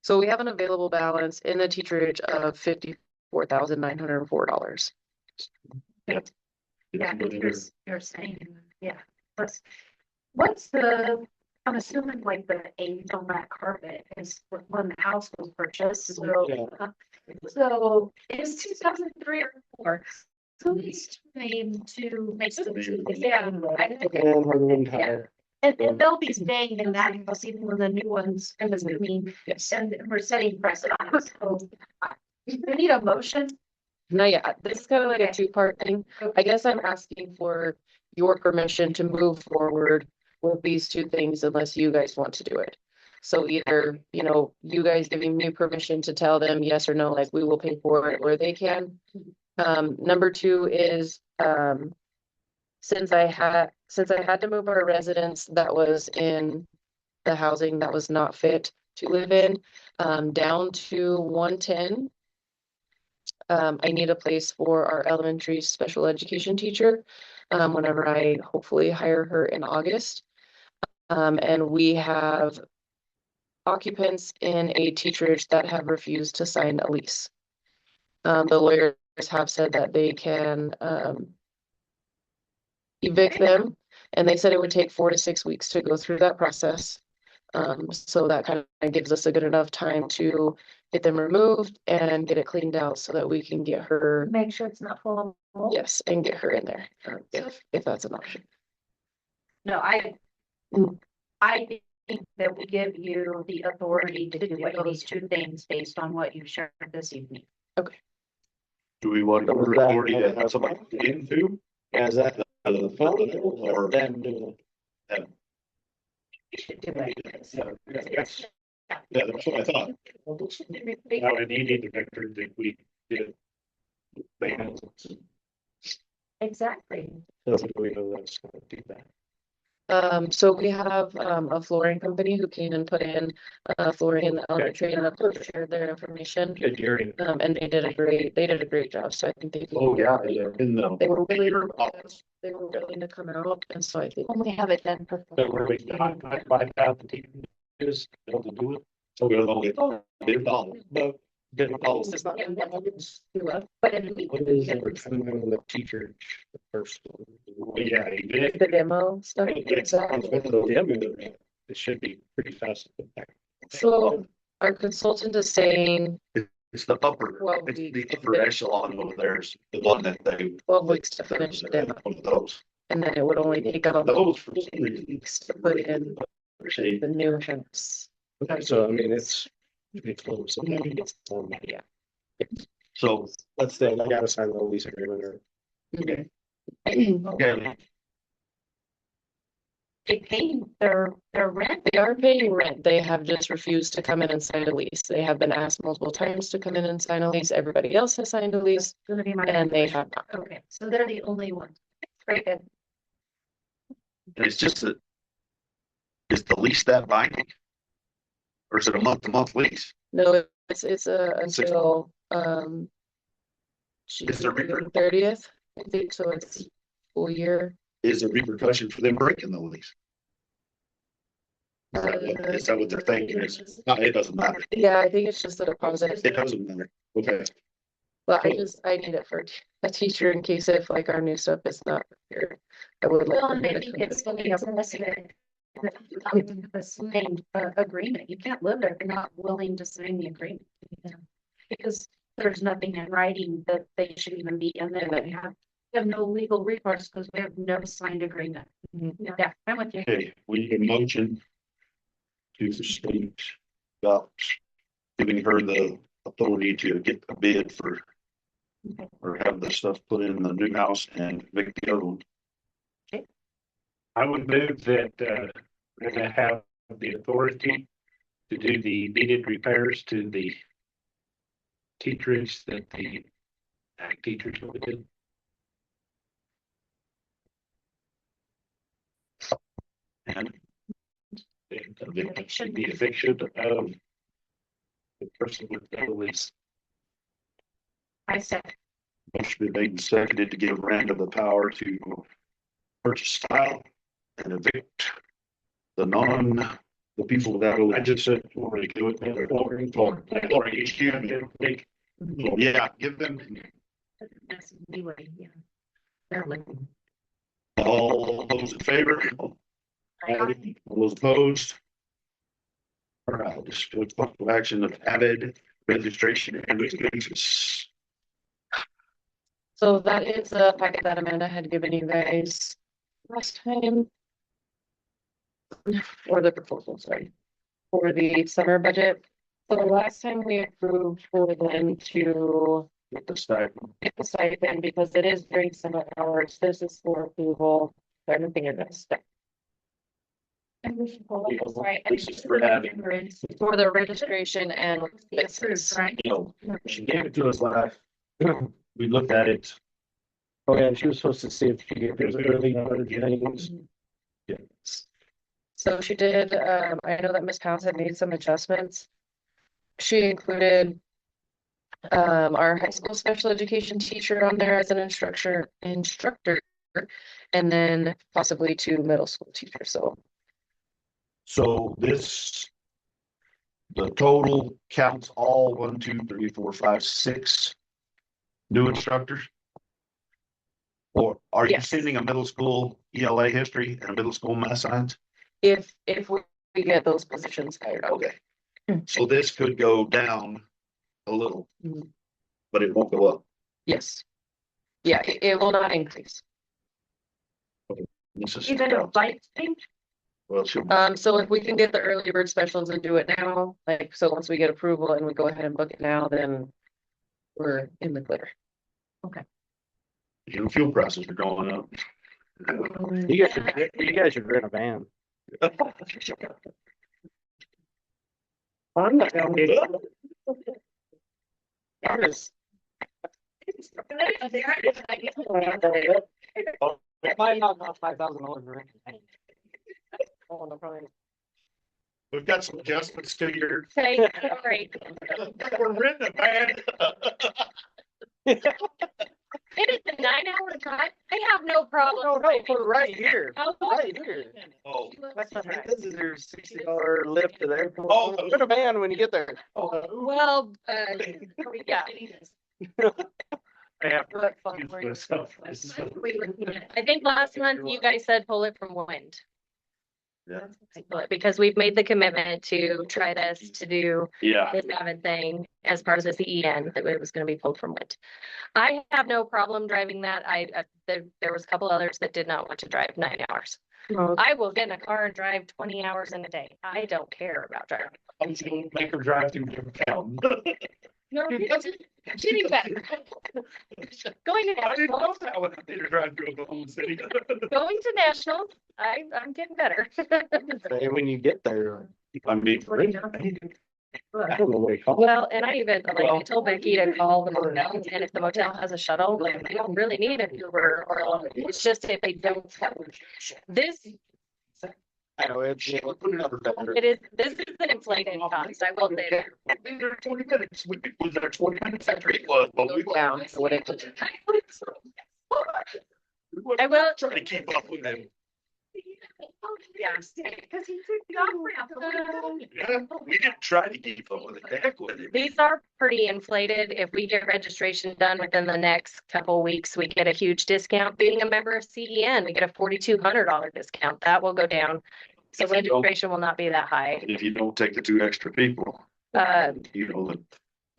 So we have an available balance in the teacherage of $54,904. Yeah, you're saying, yeah. What's the, I'm assuming like the age on that carpet is when the house was purchased, so it's 2003 or 4. So it's time to make some, and they'll be staying in that house even when the new ones, and I mean, Yes. and we're setting precedent, so. We need a motion. No, yeah, this is kind of like a 2-part thing. I guess I'm asking for your permission to move forward with these 2 things unless you guys want to do it. So either, you guys giving me permission to tell them yes or no, like we will pay for it, or they can. Number 2 is, since I had to move our residents that was in the housing that was not fit to live in, down to 110. I need a place for our elementary special education teacher, whenever I hopefully hire her in August. And we have occupants in a teacherage that have refused to sign a lease. The lawyers have said that they can evict them, and they said it would take 4 to 6 weeks to go through that process. So that kind of gives us a good enough time to get them removed and get it cleaned out so that we can get her. Make sure it's not full of Yes, and get her in there, if that's an option. No, I think that we give you the authority to do those two things based on what you shared this evening. Do we want to go to authority to have somebody into? Is that the phone or them doing it? You should do it. Yeah, that's what I thought. Now, and you need to make sure that we did. They know. Exactly. So we know that's gonna do that. So we have, a flooring company who came and put in, flooring in the elementary and shared their information. Good hearing. And they did a great job, so I think they. Oh, yeah, in the. They were willing to come out, and so I think. Only have it done. So where we got, I find out the team is able to do it. So we're only $1 But didn't follow. It's not- But in the What is the return on the teacher, the first one? Yeah, he did. The demo stuff. It's on one of the demo, it should be pretty fast. So our consultant is saying It's the upper, Well, it's we- the upper echelon over there is the one that they. 12 weeks to finish the demo, One of those. and then it would only take about Those for some reason. weeks to put in Say, the new house. Okay, so I mean, it's close. Yeah. so, Let's say I gotta sign the lease agreement or. okay, they pay their rent. They are paying rent. They have just refused to come in and sign a lease. They have been asked multiple times to come in and sign a lease. Everybody else has signed a lease, Gonna be my. and they have not. Okay, so they're the only ones. Very good. and it's just that. Is the lease that binding? Or is it a month-to-month lease? No, it's until Is there reper- 30th, I think, so it's full year. Is there repercussion for them breaking the lease? Is that what they're thinking? No, it doesn't matter. Yeah, I think it's just a deposit. It doesn't matter. Okay. But I need it for a teacher in case if like our new stuff is not here. I would like. Well, for and her to maybe come it's in. something else unless you. The signed agreement, you can't live there if you're not willing to sign the agreement. Because there's nothing in writing that they should even be in there, that we have no legal recourse because we have no signed agreement. Yeah, I'm with you. Okay, we need a motion to state about giving her the authority to get a bid for or have the stuff put in the new house and make the other one. I would move that, we're gonna have the authority to do the needed repairs to the teachers that the ag teachers will do. And The eviction of the person with no lease. I said, motion been made and seconded to give Random the power to purchase tile and evict the people without. I just said, already do it. Excuse me. Yeah, give them that's anyway, yeah. They're like. all those in favor. All those opposed. All right, just do a possible action of added registration and expenses. So that is a packet that Amanda had given you guys last time. Or the proposal, sorry, for the summer budget. So the last time we approved for them to Get the stipend. get the stipend because it is during summer hours. This is for approval. So everything is gonna step. Sorry. This is for having. For the registration and fixes. Right. You know, she gave it to us last. We looked at it. Oh, yeah, she was supposed to see if she could get early things. So she did, I know that Ms. Pounds had made some adjustments. She included our high school special education teacher on there as an instructor, and then possibly 2 middle school teachers, so. So this. The total counts all 1, 2, 3, 4, 5, 6 new instructors. Or are you Yes. sending a middle school ELA history and a middle school math science? If we get those positions hired out. Okay. So this could go down a little, Mhm. but it won't go up. Yes. Yeah, it will not increase. This is- Even a bite thing? Well, she'll- So if we can get the early bird specials and do it now, like, so once we get approval and we go ahead and book it now, then we're in the clear. you know, fuel prices are going up. You guys should rent a van. I'm not gonna do it. It might not cost $5,000 to rent a van. Oh, no problem. We've got some adjustments to your. Okay, all right. We're renting a van. It is a 9-hour drive. I have no problem. For right here. Oh, Right here. Oh, This is your $60 lift to the airport. Oh. Rent a van when you get there. well, yeah. Yeah. I think last month you guys said pull it from wind. Yeah. Because we've made the commitment to try this, to do Yeah. this Avid thing as part of the CEN, that it was gonna be pulled from wind. I have no problem driving that. There was a couple others that did not want to drive 9 hours. I will get in a car and drive 20 hours in a day. I don't care about driving. I'm just gonna make her drive through different town. No, it's getting better. Going to I didn't know nationals, that when I did her drive through Oklahoma City. Going to nationals, I'm getting better. Say when you get there. I mean, I don't know what you call it. Well, and I even, like, I told Becky to call the motel, and if the motel has a shuttle, like, they don't really need an Uber, or it's just if they don't have. This, I know it's. it is, this is an inflated cost, I will say that. we were 20 minutes. We was there 20 minutes after it was, but we. Down, so what it- I will- Try to keep up with them. yeah, because he took the off ramp. Yeah, we didn't try to keep up with it. The heck with it. These are pretty inflated. If we get registration done within the next couple weeks, we get a huge discount. Being a member of CEN, we get a $4,200 discount. That will go down. So registration will not be that high. If you don't take the 2 extra people, you know,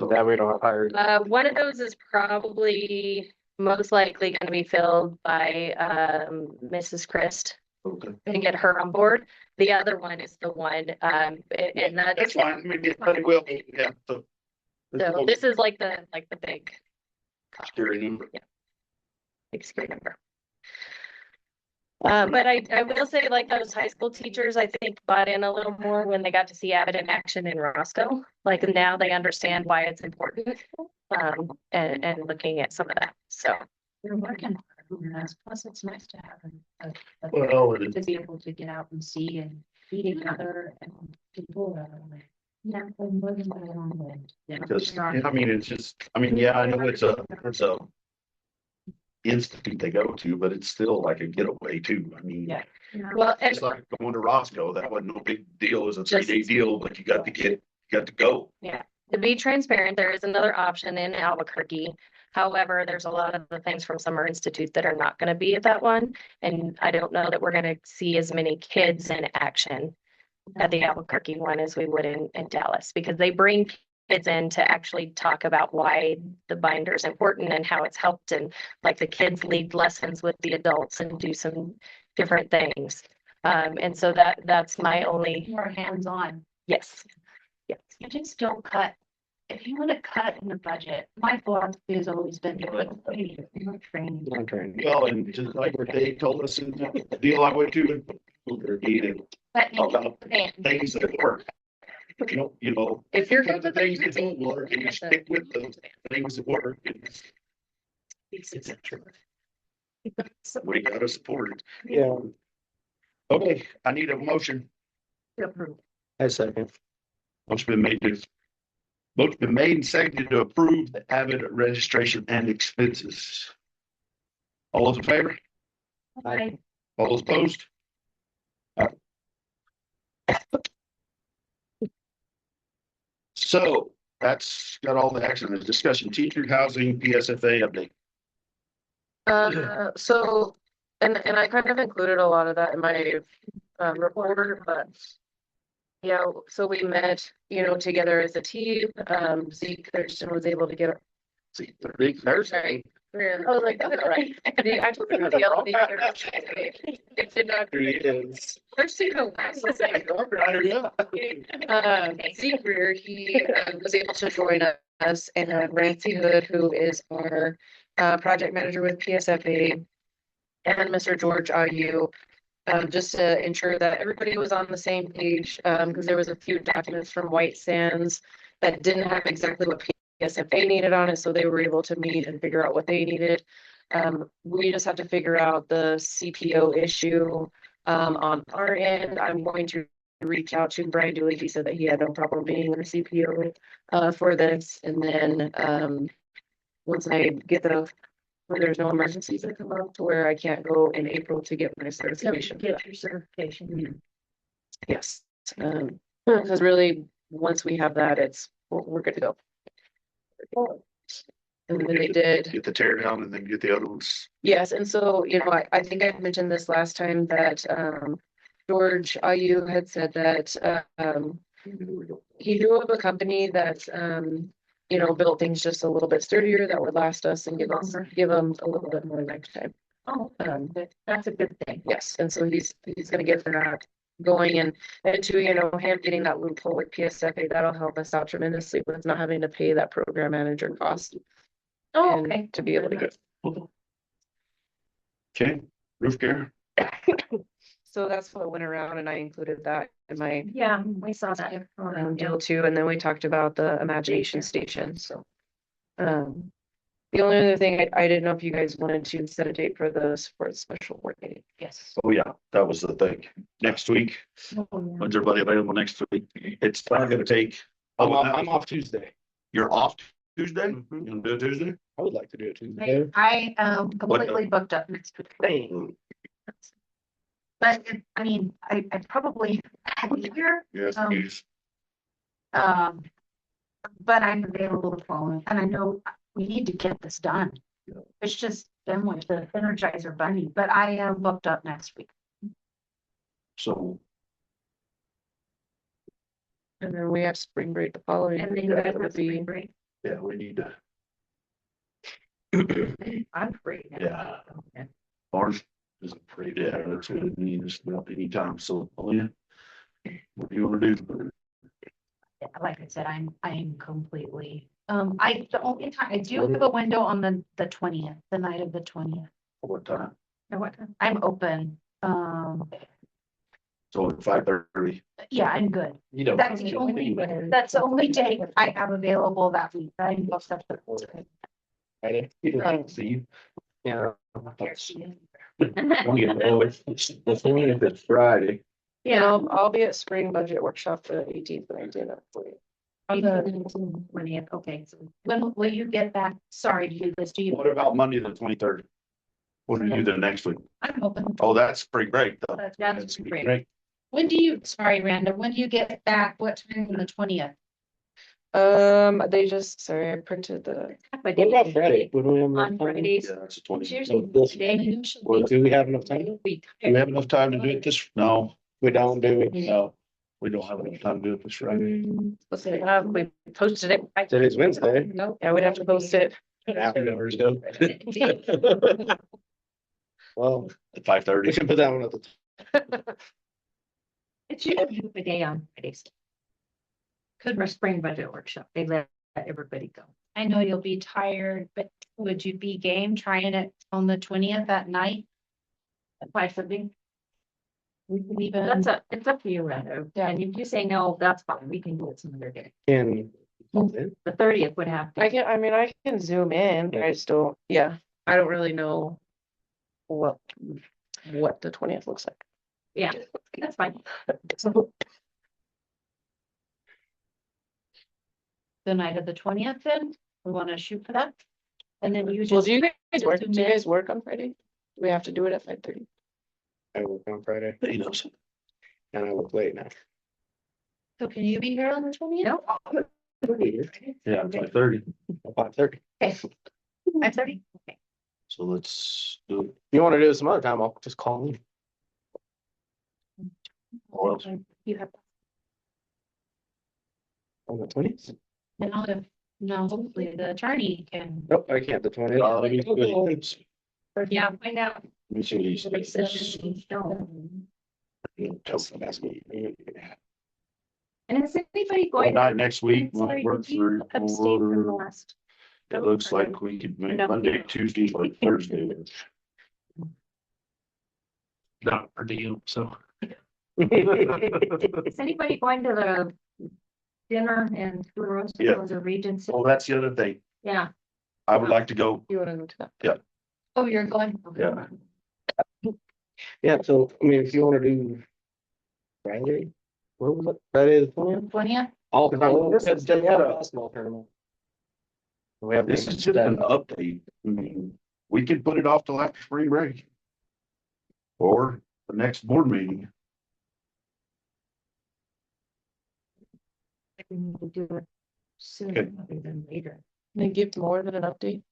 That we don't have hired. One of those is probably most likely gonna be filled by, Mrs. Christ. okay. And get her on board. The other one is the one, and That's that's, fine. I mean, it will, yeah. so this is like the big. Scary number. Big screen number. But I will say, like, those high school teachers, I think, bought in a little more when they got to see Avid in action in Roscoe. Like, now they understand why it's important, and looking at some of that, so. You're working hard on this. Plus, it's nice to have Well, it to be able to get out and see and eat together and people. Yeah, I'm moving right along with it. Yeah. because, I mean, it's just, I mean, yeah, I know it's a institute they go to, but it's still like a getaway too. I mean, Yeah. Well, and it's like going to Roscoe. That wasn't no big deal. It was a Just- 3-day deal, but you got to go. to be transparent, there is another option in Albuquerque. However, there's a lot of the things from Summer Institute that are not gonna be at that one. And I don't know that we're gonna see as many kids in action at the Albuquerque one as we would in Dallas, because they bring kids in to actually talk about why the binder is important and how it's helped, and like the kids lead lessons with the adults and do some different things. And so that's my only, More hands-on. yes. Yes. You just don't cut. If you want to cut in the budget, my philosophy has always been to put training. I'm trying. Well, and just like what they told us in the deal I went to, they're needed But you about can. things that work. You know, If you're the good with things that don't work and you stick with those things that work. It's true. We gotta support it. Yeah, Okay, I need a motion. I second. Motion been made and seconded to approve the Avid registration and expenses. All those in favor? Aye. All those opposed? So that's got all the action. There's discussion, teacher housing, PSFA update. So, and I kind of included a lot of that in my reporter, but. Yeah, so we met, together as a team. Zeke Thurston was able to get, See, the big Thursday. sorry, I was like, that's all right. I told him to yell at the other. It did not. There's two. Steve Greer, he was able to join us, and Rancy Hood, who is our project manager with PSFA, and Mr. George IU, just to ensure that everybody was on the same page, because there was a few documents from White Sands that didn't have exactly what PSFA needed on it, so they were able to meet and figure out what they needed. We just have to figure out the CPO issue on our end. I'm going to reach out to Brian Dooley. He said that he had no problem being a CPO for this, and then once I get where there's no emergencies that come up to where I can't go in April to get my certification. Get your certification. Yes, because really, once we have that, we're good to go. And then they did. Get the tear down and then get the other ones. Yes, and so, I think I mentioned this last time that George IU had said that he knew of a company that built things just a little bit sturdier that would last us and give them a little bit more lifetime. Oh, that's a good thing. Yes, and so he's gonna get that going, and to him getting that loophole with PSFA, that'll help us out tremendously with not having to pay that program manager cost. Oh, and okay. to be able to go. Okay, roof care. So that's what went around, and I included that in my Yeah, we saw that. deal too, and then we talked about the imagination station. So the only other thing I didn't know if you guys wanted to set a date for the sports special board meeting. Yes. Oh, yeah, that was the thing. Next week, Oh, yeah. when's everybody available next week? It's not gonna take. I'm off Tuesday. You're off Tuesday? Mhm. You gonna do it Tuesday? I would like to do it Tuesday. I am completely booked up next week. But I mean, I probably had to here. Yes, Um, please. But I'm available the following, and I know we need to get this done. It's just been with the Energizer Bunny, but I am booked up next week. So, And then we have spring break the following. And then week. you guys That have would spring be break. yeah, we need to, I'm free. now. Yeah. Okay. ours isn't pretty dead, that's what it means, not anytime, so, oh yeah. What do you wanna do? Yeah, like I said, I'm completely, the only time, I do have a window on the 20th, the night of the 20th. What time? At what time? I'm open. So at 5:30. Yeah, I'm good. You don't. That's the only day I have available that week. I'm booked up the whole day. Friday. See you. Yeah. It's Friday. Yeah, I'll be at spring budget workshop the 18th and 19th. for you. On the 20th, okay, so when will you get back? Sorry to do this, do you? What about Monday, the 23rd? What do you do the next week? I'm open. Oh, that's spring break though. That's great. When do you, sorry, Randa, when do you get back? What time on the 20th? They just, sorry, I printed the. What about Friday? Would we have enough On time? Fridays. Yeah, that's the 20th. Usually this- today. Or do we have enough time? Do we have enough time to do it this? No, We don't, do we? no. We don't have enough time to do it this Friday. Let's see, we posted it. Today's Wednesday. No, yeah, we'd have to post it. After hours go. Well, At 5:30. we should put that one at the. It's usually a day on Fridays. Could our spring budget workshop, they let everybody go. I know you'll be tired, but would you be game trying it on the 20th at night? At 5:30. We can even. It's up to you, Rhonda. And if you say no, that's fine. We can do it some other day. Can. The 30th would have. to- I can zoom in, but I still, yeah, I don't really know what the 20th looks like. Yeah, that's fine. The night of the 20th, then we want to shoot for that. And then you Well, just. do you guys work, Zoom do you in. guys work on Friday? Do we have to do it at 5:30? I work on Friday He knows. and I work late now. So can you be here on the 20th? No. Yeah, 5:30. 5:30. Okay. 5:30? Okay. So let's do it. If you want to do it some other time, I'll just call me. Or else. You have, On the 20th. then I'll have No, hopefully the attorney can. Nope, I can't, the 20th. Let me Yeah, find out. see what he says. And is anybody One going? night next week, I'm sorry, might work did you for, abstain from the last? it looks like we could make No. Monday, Tuesday, or Thursday. Not per diem, so. Is anybody going to the dinner and food roast Yeah. or Regency? Well, that's the other thing. Yeah. I would like to go. You wanna go to that? Oh, you're going. Yeah. Yeah, so, I mean, if you wanna do Friday, what was it? Friday the 20th? 20th? Oh, this is just a basketball tournament. We have This is just an update. I mean, we could put it off till after spring break. Or the next board meeting. We need to do it sooner Okay. rather than later. They give more than an update.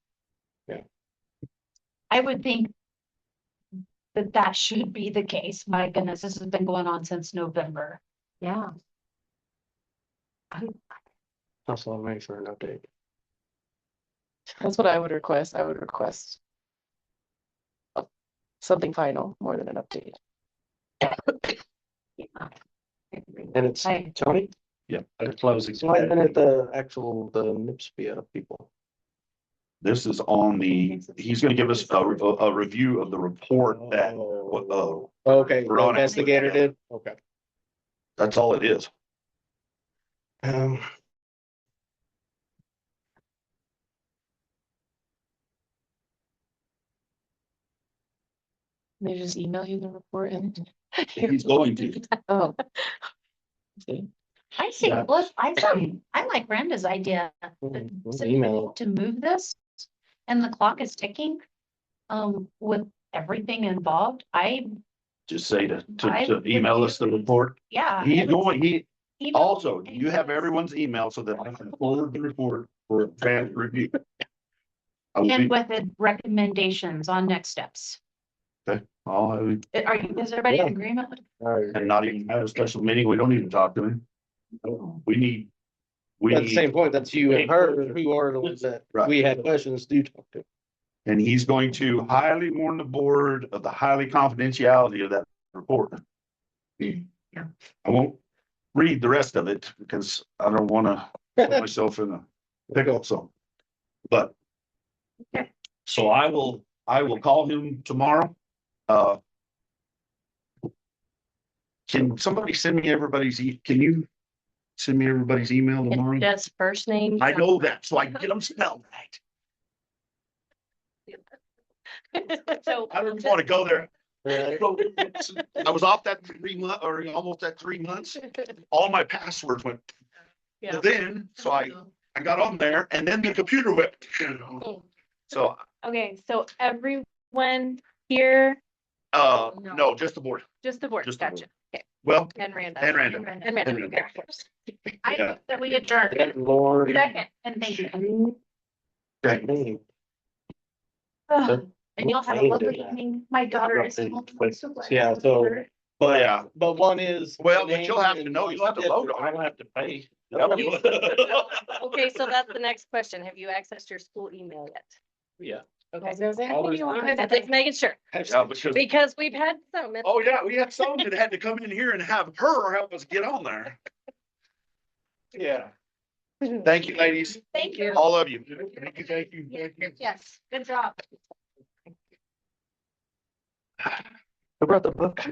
I would think that that should be the case. My goodness, this has been going on since November. Yeah. Also, I'll make sure an update. That's what I would request. I would request something final more than an update. And it's I- Tony, Yeah, they're closing. so I've been at the NIPSPIA people. This is on he's gonna give us a review of the report that, Okay, We're the on it. investigator did, okay. that's all it is. They just email you the report and. He's going to. Oh. See, I say, Yeah. look, I like Brenda's idea Email. to move this. And the clock is ticking. With everything involved, Just say to I would email us the report. yeah. He's going, Email- also, you have everyone's email so that I can forward the report for fan review. I will And be, with the recommendations on next steps. Is everybody in Yeah. agreement? and not even have a special meeting. We don't even talk to him. We need. At the same point, that's you and her, who are the ones that Right. we had questions to talk to. And he's going to highly warn the board of the highly confidentiality of that report. Yeah. I won't read the rest of it because I don't wanna put myself in a pickle, so. But. Okay. So I will call him tomorrow. Can somebody send me can you send me everybody's email tomorrow? It's just first name. I know that, so I can get them spelled right. So I don't want to go there. I was off that 3 months or almost that 3 months. All my passwords went. Yeah. Well, then, so I got on there and then the computer went. So, Okay, so everyone here, no, just the board. just the board, Just the gotcha. board. Well, And Randa. and random. And Randa, okay. I Yeah. think that we adjourn. Lord. Second, and thank you. Okay. Oh, and y'all have a lovely evening. My daughter is. Yeah, so, but Yeah. but one is. Well, but you'll have to know, you'll have to vote on it. I don't have to pay. Okay, so that's the next question. Have you accessed your school email yet? Yeah. Okay. I was gonna say, I Always- think you want Just making sure, Yeah, because, because we've had some. oh yeah, we had someone that had to come in here and have her help us get on there. Yeah. Thank you, ladies. Thank you. All of you. Thank you, thank you, Yes, thank you. yes, good job. I brought the book.